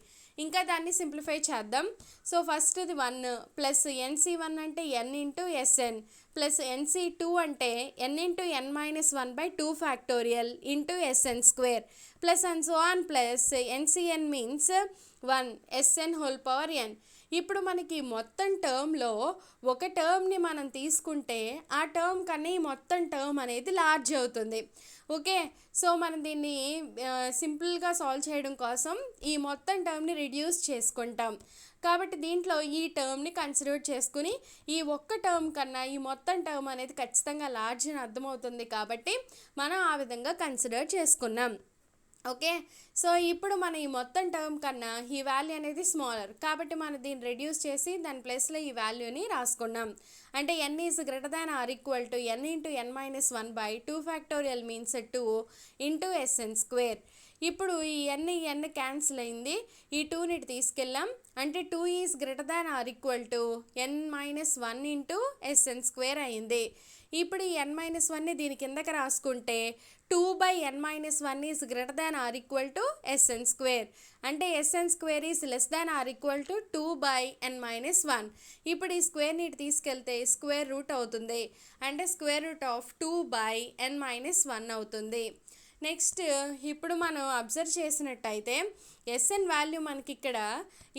ఇంకా దాన్ని సింప్లిఫై చేద్దాం. So first ఇది 1 plus NC1 అంటే n into SN plus NC2 అంటే n into n minus 1/2 factorial into SN square plus and so on plus NCN means 1 SN whole power n. ఇప్పుడు మనకి మొత్తం టర్మ్లో ఒక టర్మ్ని మనం తీసుకుంటే ఆ టర్మ్ కన్నా ఈ మొత్తం టర్మ్ అనేది లార్జ్ అవుతుంది. ఓకే. సో మనం దీన్ని సింపుల్గా సాల్వ్ చేయడం కోసం ఈ మొత్తం టర్మ్ని రిడ్యూస్ చేసుకుంటాం. కాబట్టి దీంట్లో ఈ టర్మ్ని కన్సిడర్ చేసుకుని ఈ ఒక్క టర్మ్ కన్నా ఈ మొత్తం టర్మ్ అనేది ఖచ్చితంగా లార్జ్ అని అర్థమవుతుంది కాబట్టి మనం ఆ విధంగా కన్సిడర్ చేసుకున్నాం. ఓకే. సో ఇప్పుడు మన ఈ మొత్తం టర్మ్ కన్నా ఈ వాల్యూ అనేది స్మాలర్ కాబట్టి మనం దీన్ని రెడ్యూస్ చేసి దాని ప్లేస్లో ఈ వాల్యూని రాసుకున్నాం. అంటే n is greater than or equal to n into n minus 1/2 factorial means 2 into SN square. ఇప్పుడు ఈ n క్యాన్సిల్ అయింది, ఈ 2ని తీసుకెళ్ళాం అంటే 2 is greater than or equal to n minus 1 into SN square అయింది. ఇప్పుడు ఈ n-1ని దీని కిందకి రాసుకుంటే 2/n minus 1 is greater than or equal to SN square. అంటే SN square is less than or equal to 2/n minus 1. ఇప్పుడు ఈ స్క్వేర్ని తీసుకెళ్తే స్క్వేర్ రూట్ అవుతుంది, అంటే square root of 2/n minus 1 అవుతుంది. నెక్స్ట్ ఇప్పుడు మనం అబ్జర్వ్ చేసినట్టయితే SN వాల్యూ మనకి ఇక్కడ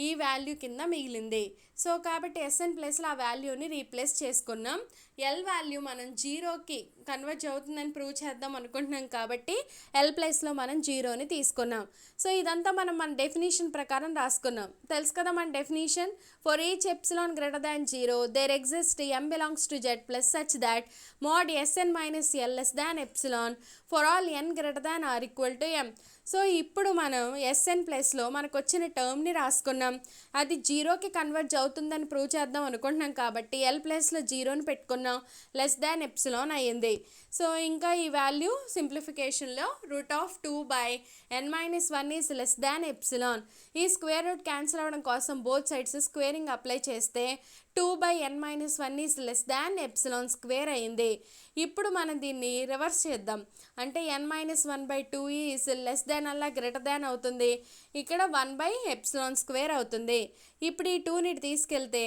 ఈ వాల్యూ కింద మిగిలింది. సో కాబట్టి SN ప్లేస్లో ఆ వాల్యూని రీప్లేస్ చేసుకున్నాం. L వాల్యూ మనం జీరోకి కన్వర్ట్ అవుతుందని ప్రూవ్ చేద్దాం అనుకుంటున్నాం కాబట్టి L ప్లేస్లో మనం జీరోని తీసుకున్నాం. సో ఇదంతా మనం మన డెఫినేషన్ ప్రకారం రాసుకున్నాం. తెలుసు కదా మన definition, for each epsilon greater than 0 there exist M belongs to Z plus such that mod SN minus L less than epsilon for all n greater than or equal to M. So ఇప్పుడు మనం SN ప్లేస్లో మనకు వచ్చిన టర్మ్ని రాసుకున్నాం. అది జీరోకి convert అవుతుందని prove చేద్దాం అనుకుంటున్నాం కాబట్టి L ప్లేస్లో జీరోని పెట్టుకున్నాం, లెస్ దాన్ ఎప్సిలాన్ అయ్యింది. సో ఇంకా ఈ వాల్యూ సింప్లిఫికేషన్లో root of 2/n minus 1 is less than epsilon. ఈ స్క్వేర్ రూట్ క్యాన్సిల్ అవ్వడం కోసం బోత్ సైడ్స్ స్క్వేరింగ్ అప్లై చేస్తే 2/n minus 1 is less than epsilon square అయింది. ఇప్పుడు మనం దీన్ని రివర్స్ చేద్దాం, అంటే n-1/2 ఈజ్ లెస్ దాన్ అలా గ్రేటర్ దాన్ అవుతుంది, ఇక్కడ 1/ఎప్సిలాన్ స్క్వేర్ అవుతుంది. ఇప్పుడు ఈ 2ని తీసుకెళ్తే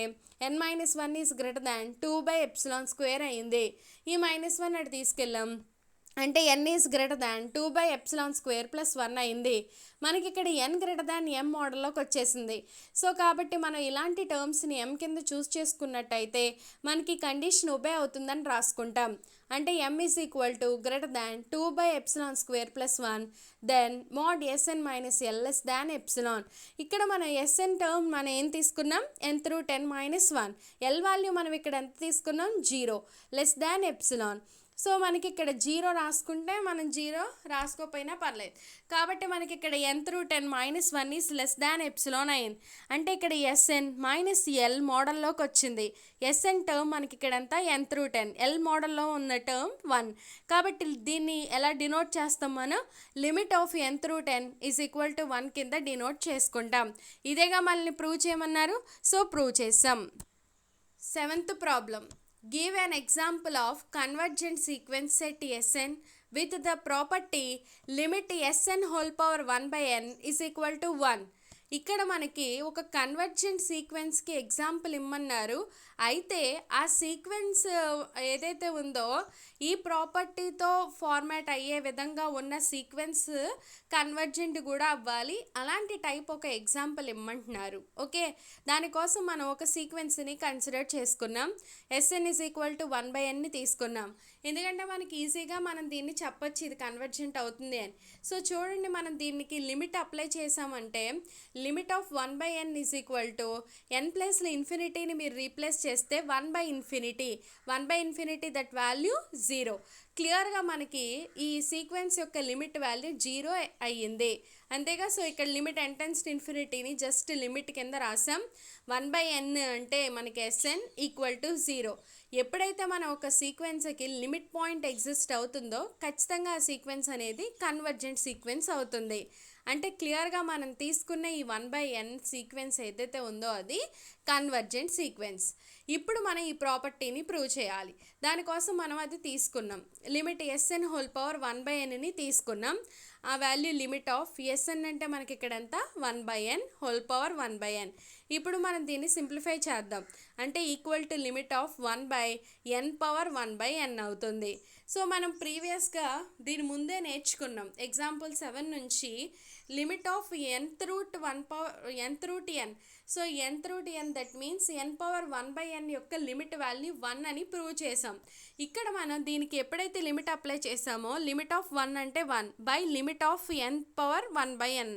n-1 is greater than two by epsilon square అయింది. ఈ -1 అటు తీసుకెళ్ళాం అంటే n is greater than two by epsilon square plus 1 అయింది. మనకి ఇక్కడ n గ్రేటర్ దాన్ m మోడల్లోకి వచ్చేసింది. సో కాబట్టి మనం ఇలాంటి టర్మ్స్ని m కింద చూస్ చేసుకున్నట్టయితే మనకి కండిషన్ ఒబే అవుతుందని రాసుకుంటాం. అంటే m is equal to greater than two by epsilon square plus 1 then mod SN minus L less than epsilon. ఇక్కడ మనం SN టర్మ్ మనం ఏం తీసుకున్నాం, n/10-1. L వాల్యూ మనం ఇక్కడ ఎంత తీసుకున్నాం, 0 లెస్ దాన్ ఎప్సిలాన్. సో మనకి ఇక్కడ 0 రాసుకుంటే మనం 0 రాసుకోపోయినా పర్లేదు, కాబట్టి మనకి ఇక్కడ n/10-1 is less than epsilon అయింది. అంటే ఇక్కడ SN మైనస్ L మోడల్లోకి వచ్చింది. SN టర్మ్ మనకి ఇక్కడ ఎంత n/10, L మోడల్లో ఉన్న టర్మ్ 1. కాబట్టి దీన్ని ఎలా డినోట్ చేస్తాం, మనం limit of n/10 is equal to 1 కింద డినోట్ చేసుకుంటాం. ఇదేగా మనల్ని ప్రూవ్ చేయమన్నారు, సో ప్రూవ్ చేసాం. 7th problem. Give an example of convergent sequence set SN with the property limit SN whole power 1/n is equal to 1. ఇక్కడ మనకి ఒక convergent సీక్వెన్స్కి example ఇమ్మన్నారు. అయితే ఆ సీక్వెన్స్ ఏదైతే ఉందో ఈ ప్రాపర్టీతో ఫార్మాట్ అయ్యే విధంగా ఉన్న సీక్వెన్స్ కన్వర్జెంట్ కూడా అవ్వాలి, అలాంటి టైప్ ఒక ఎగ్జాంపుల్ ఇమ్మంటున్నారు. ఓకే, దానికోసం మనం ఒక సీక్వెన్స్ని కన్సిడర్ చేసుకున్నాం. SN ఈజ్ ఈక్వల్ టు 1/nని తీసుకున్నాం, ఎందుకంటే మనకి ఈజీగా మనం దీన్ని చెప్పొచ్చు ఇది కన్వర్జెంట్ అవుతుంది అని. సో చూడండి, మనం దీనికి లిమిట్ అప్లై చేసామంటే limit of 1/n is equal to n ప్లేస్లో ఇన్ఫినిటీని మీరు రీప్లేస్ చేస్తే 1/∞ దట్ వాల్యూ 0. క్లియర్గా మనకి ఈ సీక్వెన్స్ యొక్క లిమిట్ వాల్యూ 0 అయ్యింది, అంతేగా. సో ఇక్కడ లిమిట్ n/∞ జస్ట్ లిమిట్ కింద రాసాం. 1/n అంటే మనకి SN ఈక్వల్ టు 0. ఎప్పుడైతే మనం ఒక సీక్వెన్స్కి లిమిట్ పాయింట్ ఎగ్జిస్ట్ అవుతుందో ఖచ్చితంగా ఆ సీక్వెన్స్ అనేది కన్వర్జెంట్ సీక్వెన్స్ అవుతుంది. అంటే క్లియర్గా మనం తీసుకున్న ఈ 1/n సీక్వెన్స్ ఏదైతే ఉందో అది కన్వర్జెంట్ సీక్వెన్స్. ఇప్పుడు మనం ఈ ప్రాపర్టీని ప్రూవ్ చేయాలి, దానికోసం మనం అది తీసుకున్నాం. లిమిట్ SN హోల్ పవర్ 1/nని తీసుకున్నాం. ఆ వాల్యూ లిమిట్ ఆఫ్ SN అంటే మనకి ఇక్కడ ఎంత 1/n హోల్ పవర్ 1/n. ఇప్పుడు మనం దీన్ని సింప్లిఫై చేద్దాం, అంటే equal to limit of 1/n power 1/n అవుతుంది. సో మనం ప్రీవియస్గా దీని ముందే నేర్చుకున్నాం. ఎగ్జాంపుల్ 7 నుంచి limit of nth root n so n through n that means n power 1/n యొక్క లిమిట్ వాల్యూ 1 అని ప్రూవ్ చేసాం. ఇక్కడ మనం దీనికి ఎప్పుడైతే లిమిట్ అప్లై చేసామో లిమిట్ ఆఫ్ 1 అంటే 1 by limit of n power 1/n.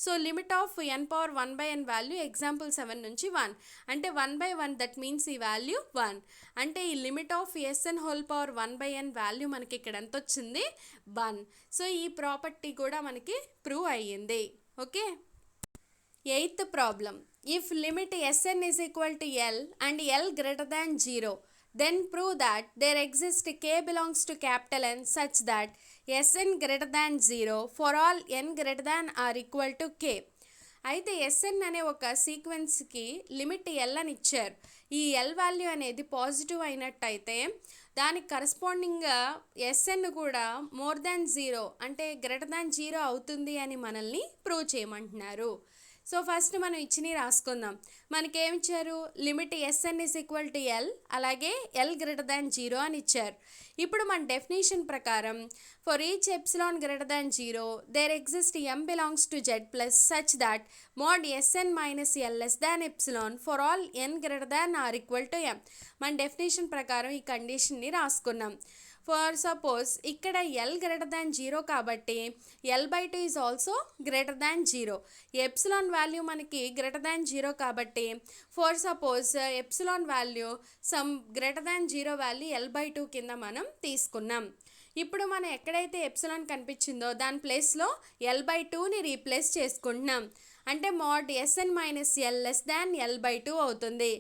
So limit of n power 1/n value example 7 నుంచి 1 అంటే 1/1 దట్ మీన్స్ ఈ వాల్యూ 1 అంటే ఈ limit of SN whole power 1/n value మనకి ఇక్కడ ఎంత వచ్చింది 1. సో ఈ ప్రాపర్టీ కూడా మనకి ప్రూవ్ అయ్యింది. Okay, 8th problem. If limit Sn is equal to L and L greater than 0, then prove that there exists k belongs to capital N such that Sn greater than 0 for all n greater than or equal to k. అయితే Sn అనే ఒక సీక్వెన్స్కి limit L అని ఇచ్చారు. ఈ L value అనేది positive అయినట్టయితే దానికి కరస్పాండింగ్గా Sn కూడా మోర్ దాన్ 0 అంటే గ్రేటర్ దాన్ 0 అవుతుంది అని మనల్ని ప్రూవ్ చేయమంటున్నారు. సో ఫస్ట్ మనం ఇచ్చినవి రాసుకుందాం. మనకేం ఇచ్చారు, limit Sn is equal to L, అలాగే ఎల్ గ్రేటర్ దాన్ 0 అని ఇచ్చారు. ఇప్పుడు మన డెఫినేషన్ ప్రకారం for each epsilon greater than 0 there exist m belongs to z plus such that mod Sn minus L less than epsilon for all n greater than or equal to m. మన definition ప్రకారం ఈ కండిషన్ని రాసుకున్నాం. For suppose ఇక్కడ L greater than 0 కాబట్టి L/2 is also greater than 0. Epsilon value మనకి greater than 0 కాబట్టి for suppose epsilon value some greater than 0 value L/2 కింద మనం తీసుకున్నాం. ఇప్పుడు మనం ఎక్కడైతే ఎప్సిలాన్ కనిపించిందో దాని ప్లేస్లో L/2ని రీప్లేస్ చేసుకుంటున్నాం. అంటే mode Sn minus L less దాన్ L/2 అవుతుంది.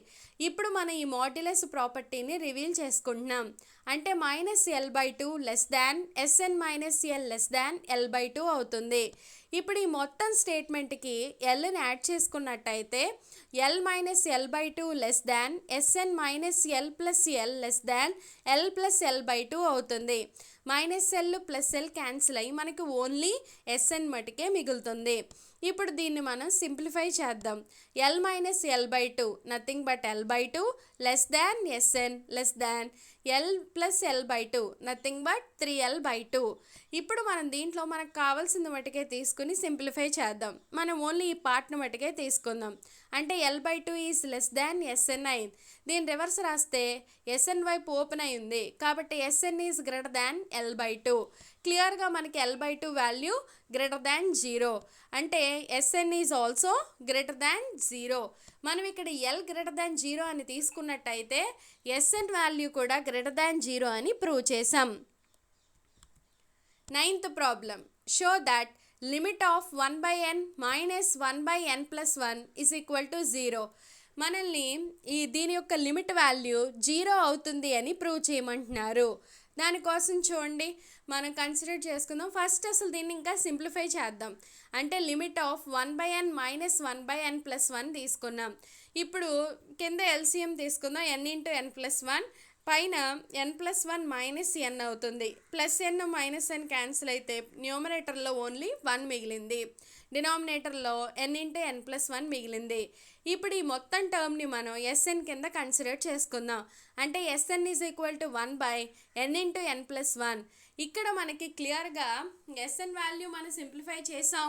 ఇప్పుడు మనం ఈ మాడ్యులస్ ప్రాపర్టీని రివీల్ చేసుకుంటున్నాం. అంటే minus L/2 less than Sn minus L less దాన్ L/2 అవుతుంది. ఇప్పుడు ఈ మొత్తం స్టేట్మెంట్కి ఎల్ని యాడ్ చేసుకున్నట్టయితే L minus L/2 less than Sn minus L plus L less దాన్ ఎల్ ప్లస్ L/2 అవుతుంది. Minus L plus L cancel అయ్యి మనకి ఓన్లీ Sn మటుకే మిగులుతుంది. ఇప్పుడు దీన్ని మనం సింప్లిఫై చేద్దాం. L minus L/2 nothing but L/2 less than Sn less than L plus L/2 nothing but 3L/2. ఇప్పుడు మనం దీంట్లో మనకు కావాల్సిన మటుకే తీసుకుని సింప్లిఫై చేద్దాం. మనం ఓన్లీ ఈ పార్ట్ను మటుకే తీసుకుందాం. అంటే L/2 is less than Sn అయింది. దీని రివర్స్ రాస్తే Sn వైపు ఓపెన్ అయి ఉంది కాబట్టి Sn is greater than L/2. క్లియర్గా మనకి L/2 వాల్యూ గ్రేటర్ దాన్ 0 అంటే Sn is also greater than 0. మనం ఇక్కడ L గ్రేటర్ దాన్ 0 అని తీసుకున్నట్టయితే Sn వాల్యూ కూడా గ్రేటర్ దాన్ 0 అని ప్రూవ్ చేసాం. 9th problem. Show that limit of 1/n minus 1/n plus 1 is equal to 0. మనల్ని దీని యొక్క లిమిట్ వాల్యూ 0 అవుతుంది అని ప్రూవ్ చేయమంటున్నారు. దానికోసం చూడండి మనం కన్సిడర్ చేసుకుందాం. ఫస్ట్ అసలు దీన్ని ఇంకా సింప్లిఫై చేద్దాం. అంటే limit of 1/n minus 1/n plus 1 తీసుకున్నాం. ఇప్పుడు కింద ఎల్సిఎం తీసుకుందాం. n ఇంటూ n ప్లస్ 1 పైన n ప్లస్ 1 మైనస్ n అవుతుంది. Plus n minus n cancel అయితే న్యూమరేటర్లో ఓన్లీ 1 మిగిలింది. డినామినేటర్లో n ఇంటూ n ప్లస్ 1 మిగిలింది. ఇప్పుడు ఈ మొత్తం టర్మ్ని మనం Sn కింద కన్సిడర్ చేసుకుందాం. అంటే Sn is equal to 1/n into n plus 1. ఇక్కడ మనకి క్లియర్గా Sn వాల్యూ మనం సింప్లిఫై చేసాం.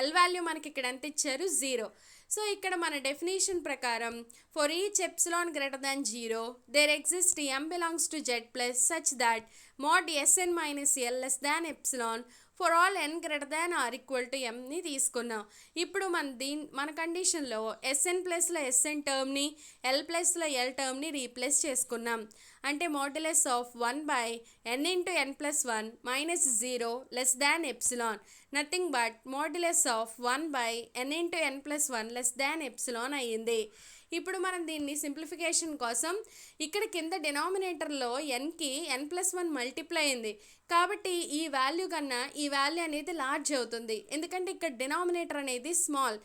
L వాల్యూ మనకి ఇక్కడ ఎంత ఇచ్చారు 0. సో ఇక్కడ మన డెఫినేషన్ ప్రకారం for each epsilon greater than 0 there exist m belongs to z plus such that mod Sn minus L less than epsilon for all n greater than or equal to mని తీసుకున్నాం. ఇప్పుడు మన కండిషన్లో Sn ప్లస్లో Sn టర్మ్ని L ప్లస్లో L టర్మ్ని replace చేసుకున్నాం. అంటే modulus of 1/n into n plus 1 minus 0 less than epsilon nothing but modulus of 1/n into n plus 1 less than epsilon అయ్యింది. ఇప్పుడు మనం దీన్ని సింప్లిఫికేషన్ కోసం ఇక్కడ కింద డినామినేటర్లో nకి n ప్లస్ 1 మల్టిప్లై అయింది కాబట్టి ఈ వాల్యూ కన్నా ఈ వాల్యూ అనేది లార్జ్ అవుతుంది. ఎందుకంటే ఇక్కడ డినామినేటర్ అనేది స్మాల్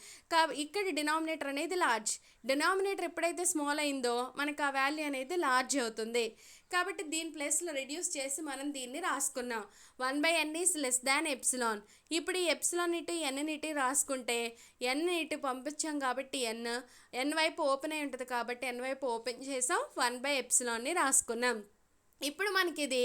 ఇక్కడ డినామినేటర్ అనేది లార్జ్. డినామినేటర్ ఎప్పుడైతే స్మాల్ అయిందో మనకు ఆ వాల్యూ అనేది లార్జ్ అవుతుంది. కాబట్టి దీని ప్లేస్లో రెడ్యూస్ చేసి మనం దీన్ని రాసుకున్నాం. 1/n is less than epsilon. ఇప్పుడు ఈ ఎప్సిలాన్ ఇటు n ఇటు రాసుకుంటే n ఇటు పంపించాం కాబట్టి n వైపు ఓపెన్ అయి ఉంటుంది కాబట్టి n వైపు ఓపెన్ చేసాం 1/ఎప్సిలాన్ని రాసుకున్నాం. ఇప్పుడు మనకి ఇది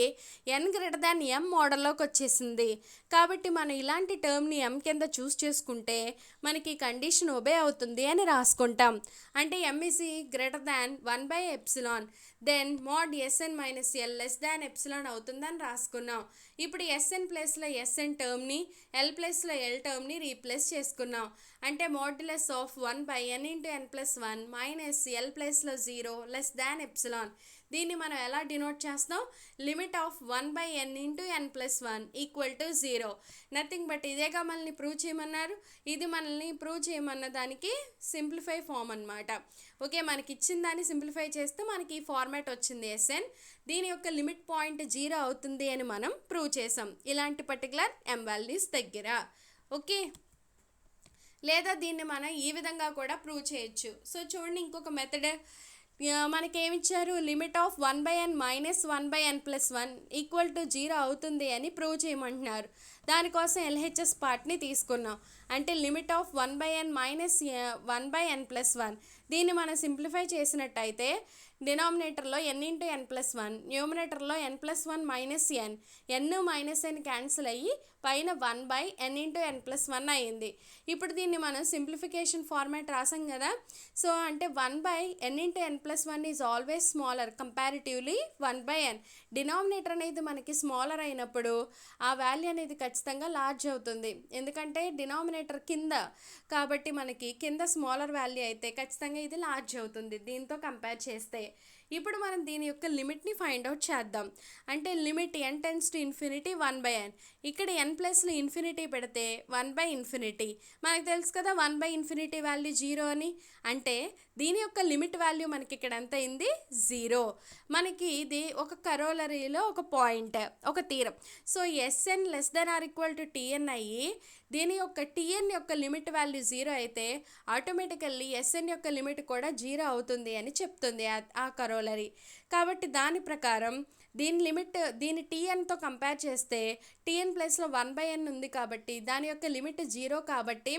ఎన్ గ్రేటర్ దాన్ ఎం మోడల్లోకి వచ్చేసింది. కాబట్టి మనం ఇలాంటి టర్మ్ని ఎం కింద చూస్ చేసుకుంటే మనకి కండిషన్ ఒబే అవుతుంది అని రాసుకుంటాం. అంటే M is greater than 1/ఎప్సిలాన్, then mod SN minus L less than epsilon అవుతుందని రాసుకున్నాం. ఇప్పుడు ఎస్ఎన్ ప్లేస్లో ఎస్ఎన్ టర్మ్ని, ఎల్ ప్లేస్లో ఎల్ టర్మ్ని రీప్లేస్ చేసుకున్నాం. అంటే modulus of 1/n into n plus 1 minus L ప్లేస్లో 0 లెస్ దాన్ ఎప్సిలాన్. దీన్ని మనం ఎలా డినోట్ చేస్తాం? Limit of 1/n into n plus 1 equal to 0. Nothing but ఇదేగా మనల్ని ప్రూవ్ చేయమన్నారు. ఇది మనల్ని ప్రూవ్ చేయమన్న దానికి సింప్లిఫై ఫామ్ అనమాట. ఓకే, మనకి ఇచ్చిన దాన్ని సింప్లిఫై చేస్తే మనకి ఈ ఫార్మాట్ వచ్చింది ఎస్ఎన్. దీని యొక్క లిమిట్ పాయింట్ 0 అవుతుంది అని మనం ప్రూవ్ చేసాం ఇలాంటి పర్టికులర్ ఎం వాల్యూస్ దగ్గర. ఓకే, లేదా దీన్ని మనం ఈ విధంగా కూడా ప్రూవ్ చేయొచ్చు. సో చూడండి, ఇంకొక మెథడ్ మనకేమిచ్చారు, limit of 1/n minus 1/n plus 1 equal to 0 అవుతుంది అని ప్రూవ్ చేయమంటున్నారు. దానికోసం ఎల్హెచ్ఎస్ పార్ట్ని తీసుకున్నాం. అంటే limit of 1/n minus 1/n plus 1, దీన్ని మనం సింప్లిఫై చేసినట్టయితే డినామినేటర్లో n into n plus 1, న్యూమినేటర్లో n plus 1 minus n minus n cancel అయ్యి పైన 1/n ఇంటూ n ప్లస్ 1 అయ్యింది. ఇప్పుడు దీన్ని మనం సింప్లిఫికేషన్ ఫార్మాట్ రాసాం కదా. సో అంటే 1/n into n plus 1 is always smaller comparatively 1/n. Denominator అనేది మనకి స్మాలర్ అయినప్పుడు ఆ వాల్యూ అనేది ఖచ్చితంగా లార్జ్ అవుతుంది. ఎందుకంటే డినామినేటర్ కింద కాబట్టి మనకి కింద స్మాలర్ వాల్యూ అయితే ఖచ్చితంగా ఇది లార్జ్ అవుతుంది దీంతో కంపేర్ చేస్తే. ఇప్పుడు మనం దీని యొక్క లిమిట్ని ఫైండ్ అవుట్ చేద్దాం. అంటే limit n tends to infinity 1/n. ఇక్కడ n ప్లస్లో ఇన్ఫినిటీ పెడితే 1/∞. మనకు తెలుసు కదా 1/∞ వాల్యూ 0 అని. అంటే దీని యొక్క లిమిట్ వాల్యూ మనకి ఇక్కడ ఎంత అయింది? 0. మనకి ఇది ఒక కరోలరీలో ఒక పాయింట్, ఒక తీరం. So SN less than or equal to TN అయ్యి దీని యొక్క టిఎన్ యొక్క లిమిట్ వాల్యూ 0 అయితే ఆటోమేటికల్లీ ఎస్ఎన్ యొక్క లిమిట్ కూడా 0 అవుతుంది అని చెప్తుంది ఆ కరోలరీ. కాబట్టి దాని ప్రకారం దీని లిమిట్ దీని టిఎన్తో కంపేర్ చేస్తే టిఎన్ ప్లస్లో 1/n ఉంది కాబట్టి దాని యొక్క లిమిట్ 0 కాబట్టి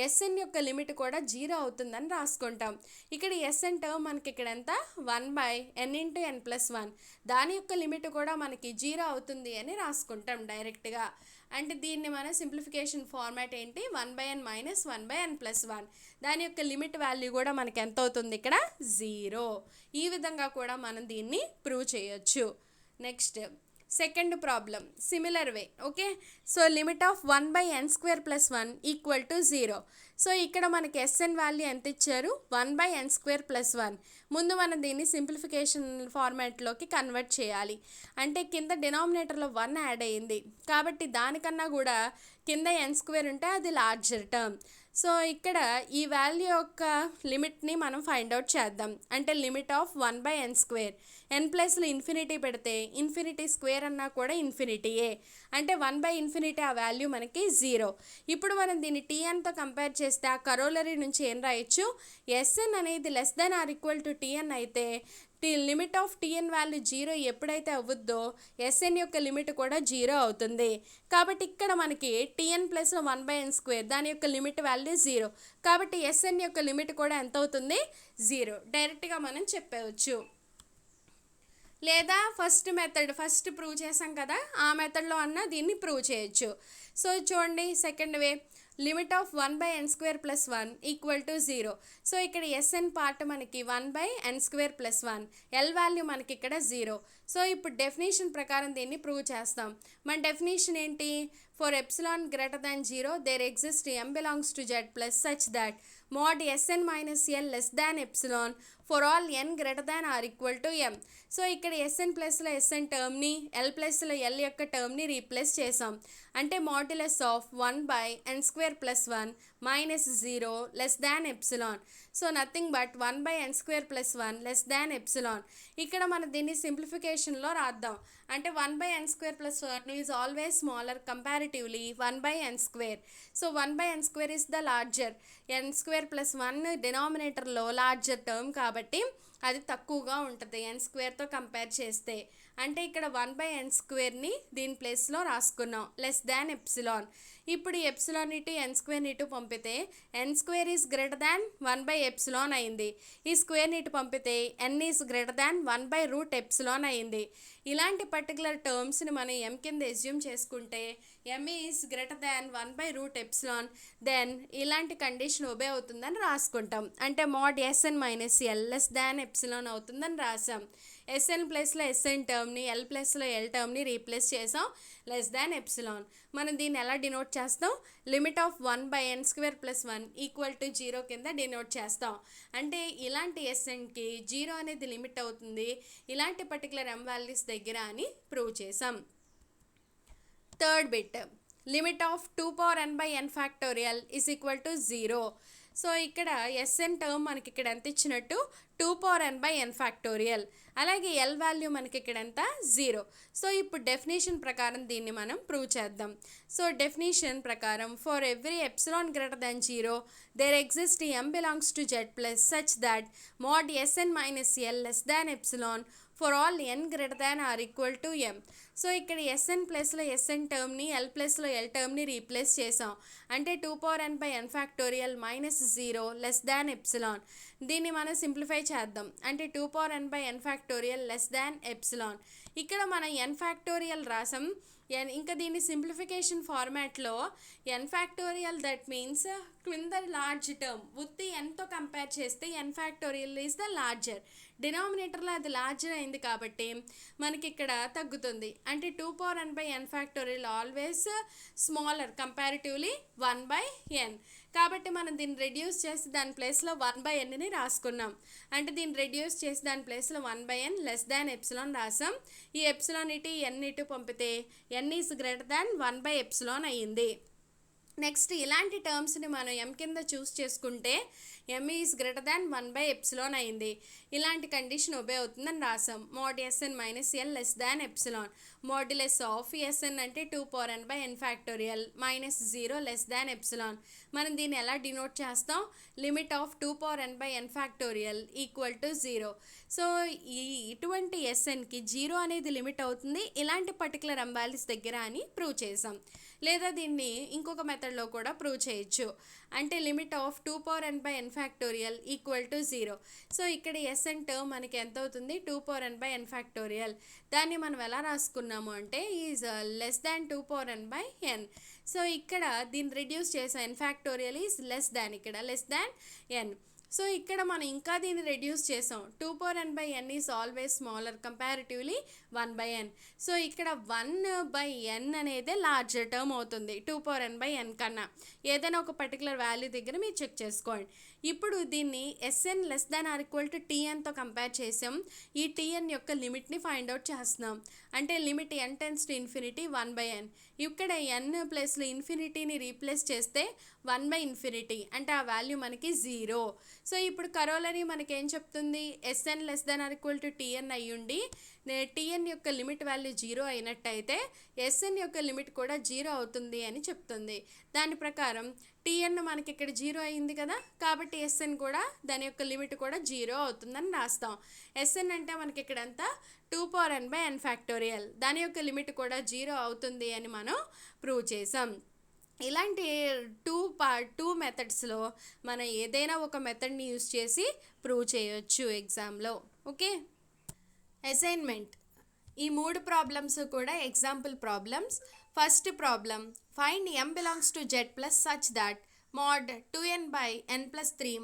ఎస్ఎన్ యొక్క లిమిట్ కూడా 0 అవుతుందని రాసుకుంటాం. ఇక్కడ ఎస్ఎన్ టర్మ్ మనకి ఇక్కడ ఎంత? 1/n ఇంటూ n ప్లస్ 1, దాని యొక్క లిమిట్ కూడా మనకి 0 అవుతుంది అని రాసుకుంటాం డైరెక్ట్గా. అంటే దీన్ని మన సింప్లిఫికేషన్ ఫార్మాట్ ఏంటి? 1/n మైనస్ 1/n ప్లస్ 1, దాని యొక్క లిమిట్ వాల్యూ కూడా మనకి ఎంత అవుతుంది? ఇక్కడ 0. ఈ విధంగా కూడా మనం దీన్ని ప్రూవ్ చేయొచ్చు. Next second problem similar way. Okay, so limit of 1/n² plus 1 equal to 0. So ఇక్కడ మనకి ఎస్ఎన్ వాల్యూ ఎంత ఇచ్చారు? 1/n² plus 1. ముందు మనం దీన్ని సింప్లిఫికేషన్ ఫార్మాట్లోకి కన్వర్ట్ చేయాలి. అంటే కింద డినామినేటర్లో 1 యాడ్ అయ్యింది కాబట్టి దానికన్నా కూడా కింద n² ఉంటే అది లార్జర్ టర్మ్. సో ఇక్కడ ఈ వాల్యూ యొక్క లిమిట్ని మనం ఫైండ్ అవుట్ చేద్దాం. అంటే లిమిట్ ఆఫ్ 1/n², n ప్లస్లో ఇన్ఫినిటీ పెడితే ఇన్ఫినిటీ స్క్వేర్ అన్నా కూడా ఇన్ఫినిటీయే. అంటే 1/∞ ఆ వాల్యూ మనకి 0. ఇప్పుడు మనం దీన్ని టిఎన్తో కంపేర్ చేస్తే ఆ కరోలరీ నుంచి ఏం రాయొచ్చు? ఎస్ఎన్ అనేది less than or equal to TN అయితే లిమిట్ ఆఫ్ టిఎన్ వాల్యూ 0 ఎప్పుడైతే అవుద్దో ఎస్ఎన్ యొక్క లిమిట్ కూడా 0 అవుతుంది. కాబట్టి ఇక్కడ మనకి టిఎన్ ప్లస్లో 1/n² దాని యొక్క లిమిట్ వాల్యూ 0 కాబట్టి ఎస్ఎన్ యొక్క లిమిట్ కూడా ఎంత అవుతుంది? 0. డైరెక్ట్గా మనం చెప్పవచ్చు. లేదా ఫస్ట్ మెథడ్ ఫస్ట్ ప్రూవ్ చేసాం కదా ఆ మెథడ్లో అన్న దీన్ని ప్రూవ్ చేయొచ్చు. సో చూడండి second way, limit of 1/n² plus 1 equal to 0. So ఇక్కడ ఎస్ఎన్ పార్ట్ మనకి 1/n² ప్లస్ 1, ఎల్ వాల్యూ మనకి ఇక్కడ 0. సో ఇప్పుడు డెఫినేషన్ ప్రకారం దీన్ని ప్రూవ్ చేస్తాం. మన డెఫినేషన్ ఏంటి? For epsilon greater than 0 there exist m belongs to z plus such that mod Sn minus L less than epsilon for all n greater than or equal to m. So ఇక్కడ SN ప్లస్లో SN టర్మ్ని, L ప్లస్లో L యొక్క టర్మ్ని replace చేసాం. అంటే modulus of 1/n² plus 1 minus 0 less than epsilon. So nothing but 1/n² plus 1 less than epsilon. ఇక్కడ మనం దీన్ని సింప్లిఫికేషన్లో రాద్దాం. అంటే 1/n² plus 1 is always smaller comparatively 1/n². So 1/n² is the larger, n² plus 1 డినామినేటర్లో larger term కాబట్టి అది తక్కువగా ఉంటుంది ఎన్ స్క్వేర్తో కంపేర్ చేస్తే. అంటే ఇక్కడ 1/n² దీని ప్లేస్లో రాసుకున్నాం లెస్ దాన్ ఎప్సిలాన్. ఇప్పుడు ఎప్సిలాన్ ఇటు ఎన్ స్క్వేర్ ఇటు పంపితే n² ఈజ్ గ్రేటర్ దాన్ 1/ε అయింది. ఈ స్క్వేర్ ఇటు పంపితే n ఈజ్ గ్రేటర్ దాన్ 1/√ε అయింది. ఇలాంటి పర్టికులర్ టర్మ్స్ని మనం m కింద ఎస్యూమ్ చేసుకుంటే m is greater than 1/√ε, then ఇలాంటి కండిషన్ ఒబే అవుతుందని రాసుకుంటాం. అంటే mod Sn minus L less than epsilon అవుతుందని రాసాం. Sn ప్లేస్లో Sn టర్మ్ని, ఎల్ ప్లేస్లో ఎల్ టర్మ్ని రీప్లేస్ చేసాం లెస్ దాన్ ఎప్సిలాన్. మనం దీన్ని ఎలా డినోట్ చేస్తాం? లిమిట్ ఆఫ్ 1/n² + 1 = 0 కింద డినోట్ చేస్తాం. అంటే ఇలాంటి Snకి 0 అనేది లిమిట్ అవుతుంది ఇలాంటి పర్టికులర్ m వాల్యూస్ దగ్గర అని ప్రూవ్ చేసాం. Third bit, limit of 2n/n = 0. So ఇక్కడ Sn టర్మ్ మనకి ఇక్కడ ఎంత ఇచ్చినట్టు 2n/n. అలాగే ఎల్ వాల్యూ మనకి ఇక్కడ ఎంత 0. సో ఇప్పుడు డెఫినేషన్ ప్రకారం దీన్ని మనం ప్రూవ్ చేద్దాం. సో డెఫినేషన్ ప్రకారం for every epsilon greater than 0 there exist m belongs to z+ such that mod Sn minus L less than epsilon for all n greater than or equal to m. So ఇక్కడ Sn ప్లేస్లో Sn టర్మ్ని, L ప్లేస్లో L టర్మ్ని replace చేసాం. అంటే 2n/n minus 0 less than epsilon. దీన్ని మనం simplify చేద్దాం. అంటే 2n/n లెస్ దాన్ ఎప్సిలాన్. ఇక్కడ మనం n రాసాం. ఇంకా దీన్ని సింప్లిఫికేషన్ ఫార్మాట్లో n దట్ మీన్స్ క్విన్ ద లార్జ్ టర్మ్ విత్ nతో కంపేర్ చేస్తే n ఈజ్ ద లార్జర్. డినామినేటర్లో అది లార్జర్ అయింది కాబట్టి మనకి ఇక్కడ తగ్గుతుంది. అంటే 2n/n always smaller comparatively 1/n. కాబట్టి మనం దీన్ని రెడ్యూస్ చేసి దాని ప్లేస్లో 1/nని రాసుకున్నాం. అంటే దీన్ని రెడ్యూస్ చేసి దాని ప్లేస్లో 1/n లెస్ దాన్ ఎప్సిలాన్ రాసాం. ఈ ఎప్సిలాన్ ఇటు n ఇటు పంపితే n ఈజ్ గ్రేటర్ దాన్ 1/ε అయ్యింది. నెక్స్ట్ ఇలాంటి టర్మ్స్ని మనం m కింద చూస్ చేసుకుంటే m ఈజ్ గ్రేటర్ దాన్ 1/ε అయింది. ఇలాంటి కండిషన్ ఒబే అవుతుందని రాసాం. mod Sn minus L less than epsilon. Modulus of Sn అంటే 2n/n minus 0 less than epsilon. మనం దీన్ని ఎలా డినోట్ చేస్తాం? Limit of 2n/n = 0. సో ఇటువంటి Snకి 0 అనేది లిమిట్ అవుతుంది ఇలాంటి పర్టికులర్ m వాల్యూస్ దగ్గర అని ప్రూవ్ చేసాం. లేదా దీన్ని ఇంకొక మెథడ్లో కూడా ప్రూవ్ చేయొచ్చు. అంటే లిమిట్ ఆఫ్ 2n/n = 0. సో ఇక్కడ Sn టర్మ్ మనకి ఎంత అవుతుంది? 2n/n. దాన్ని మనం ఎలా రాసుకున్నాము అంటే is less than 2n/n. So ఇక్కడ దీన్ని రిడ్యూస్ చేసాం. n ఈజ్ లెస్ దాన్, ఇక్కడ లెస్ దాన్ n. సో ఇక్కడ మనం ఇంకా దీన్ని రెడ్యూస్ చేసాం. 2n/n is always smaller comparatively 1/n. So ఇక్కడ 1/n అనేది లార్జర్ టర్మ్ అవుతుంది 2n/n కన్నా. ఏదైనా ఒక పర్టికులర్ వాల్యూ దగ్గర మీరు చెక్ చేసుకోండి. ఇప్పుడు దీన్ని Sn less than or equal to Tnతో కంపేర్ చేసాం. ఈ Tn యొక్క లిమిట్ని ఫైండ్ అవుట్ చేస్తున్నాం. అంటే లిమిట్ n → ∞ 1/n. ఇక్కడ n ప్లేస్లో ఇన్ఫినిటీని రీప్లేస్ చేస్తే 1/∞, అంటే ఆ వాల్యూ మనకి 0. సో ఇప్పుడు కరోలరీ మనకి ఏం చెప్తుంది? Sn less than or equal to Tn అయ్యుండి Tn యొక్క లిమిట్ వాల్యూ 0 అయినట్టయితే Sn యొక్క లిమిట్ కూడా 0 అవుతుంది అని చెప్తుంది. దాని ప్రకారం Tn మనకి ఇక్కడ 0 అయింది కదా, కాబట్టి Sn కూడా దాని యొక్క లిమిట్ కూడా 0 అవుతుందని రాస్తాం. Sn అంటే మనకి ఇక్కడ అంతా 2n/n. దాని యొక్క లిమిట్ కూడా 0 అవుతుంది అని మనం ప్రూవ్ చేసాం. ఇలాంటి టూ మెథడ్స్లో మనం ఏదైనా ఒక మెథడ్ని యూస్ చేసి ప్రూవ్ చేయొచ్చు ఎగ్జామ్లో. Okay, assignment. ఈ 3 ప్రాబ్లమ్స్ కూడా example problems. First problem, find m belongs to z+ such that mod 2n/n+3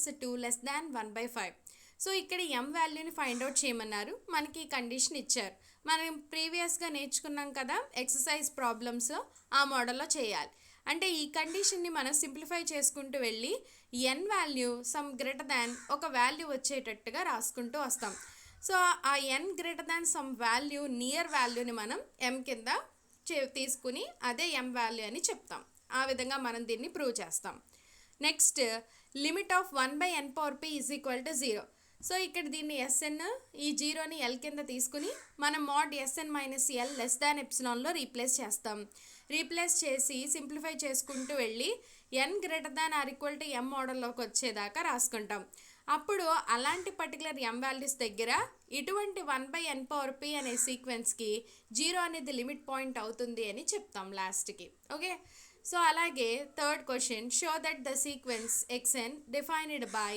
- 2 less than 1/5. So ఇక్కడ m వాల్యూని ఫైండ్ అవుట్ చేయమన్నారు. మనకి కండిషన్ ఇచ్చారు. మనం ప్రీవియస్గా నేర్చుకున్నాం కదా ఎక్సర్సైజ్ ప్రాబ్లమ్స్, ఆ మోడల్లో చేయాలి. అంటే ఈ కండిషన్ని మనం సింప్లిఫై చేసుకుంటూ వెళ్ళి n value some greater than ఒక వాల్యూ వచ్చేటట్టుగా రాసుకుంటూ వస్తాం. సో ఆ n గ్రేటర్ దాన్ సమ్ వాల్యూ నియర్ వాల్యూని మనం m కింద తీసుకుని అదే m వాల్యూ అని చెప్తాం. ఆ విధంగా మనం దీన్ని ప్రూవ్ చేస్తాం. Next, limit of 1/n⁴p = 0. So ఇక్కడ దీన్ని Sn ఈ 0ని L కింద తీసుకుని మనం mod Sn minus L less than ఎప్సిలాన్లో రీప్లేస్ చేస్తాం. రీప్లేస్ చేసి సింప్లిఫై చేసుకుంటూ వెళ్ళి n greater than or equal to m మోడల్లోకి వచ్చేదాకా రాసుకుంటాం. అప్పుడు అలాంటి పర్టికులర్ m వాల్యూస్ దగ్గర ఇటువంటి 1/n⁻p అనే సీక్వెన్స్కి 0 అనేది లిమిట్ పాయింట్ అవుతుంది అని చెప్తాం లాస్ట్కి. ఓకే, సో అలాగే third question, show that the sequence xn defined by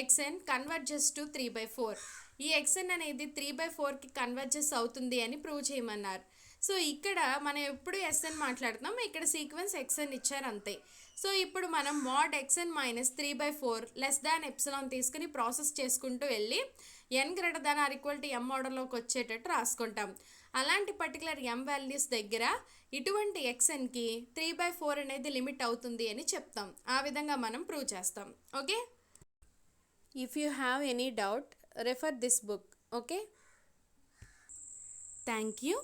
xn converges to 3/4. ఈ xn అనేది 3/4కి కన్వర్జెస్ అవుతుంది అని ప్రూవ్ చేయమన్నారు. సో ఇక్కడ మనం ఎప్పుడు ఎస్ఎన్ మాట్లాడుతున్నాం, ఇక్కడ సీక్వెన్స్ xn ఇచ్చారు అంతే. సో ఇప్పుడు మనం mod xn minus 3/4 less than epsilon తీసుకుని ప్రాసెస్ చేసుకుంటూ వెళ్ళి n greater than or equal to m ఆర్డర్లోకి వచ్చేటట్టు రాసుకుంటాం. అలాంటి పర్టికులర్ m వాల్యూస్ దగ్గర ఇటువంటి xnకి 3/4 అనేది లిమిట్ అవుతుంది అని చెప్తాం. ఆ విధంగా మనం ప్రూవ్ చేస్తాం. Okay, if you have any doubt refer this book. Okay, thank you.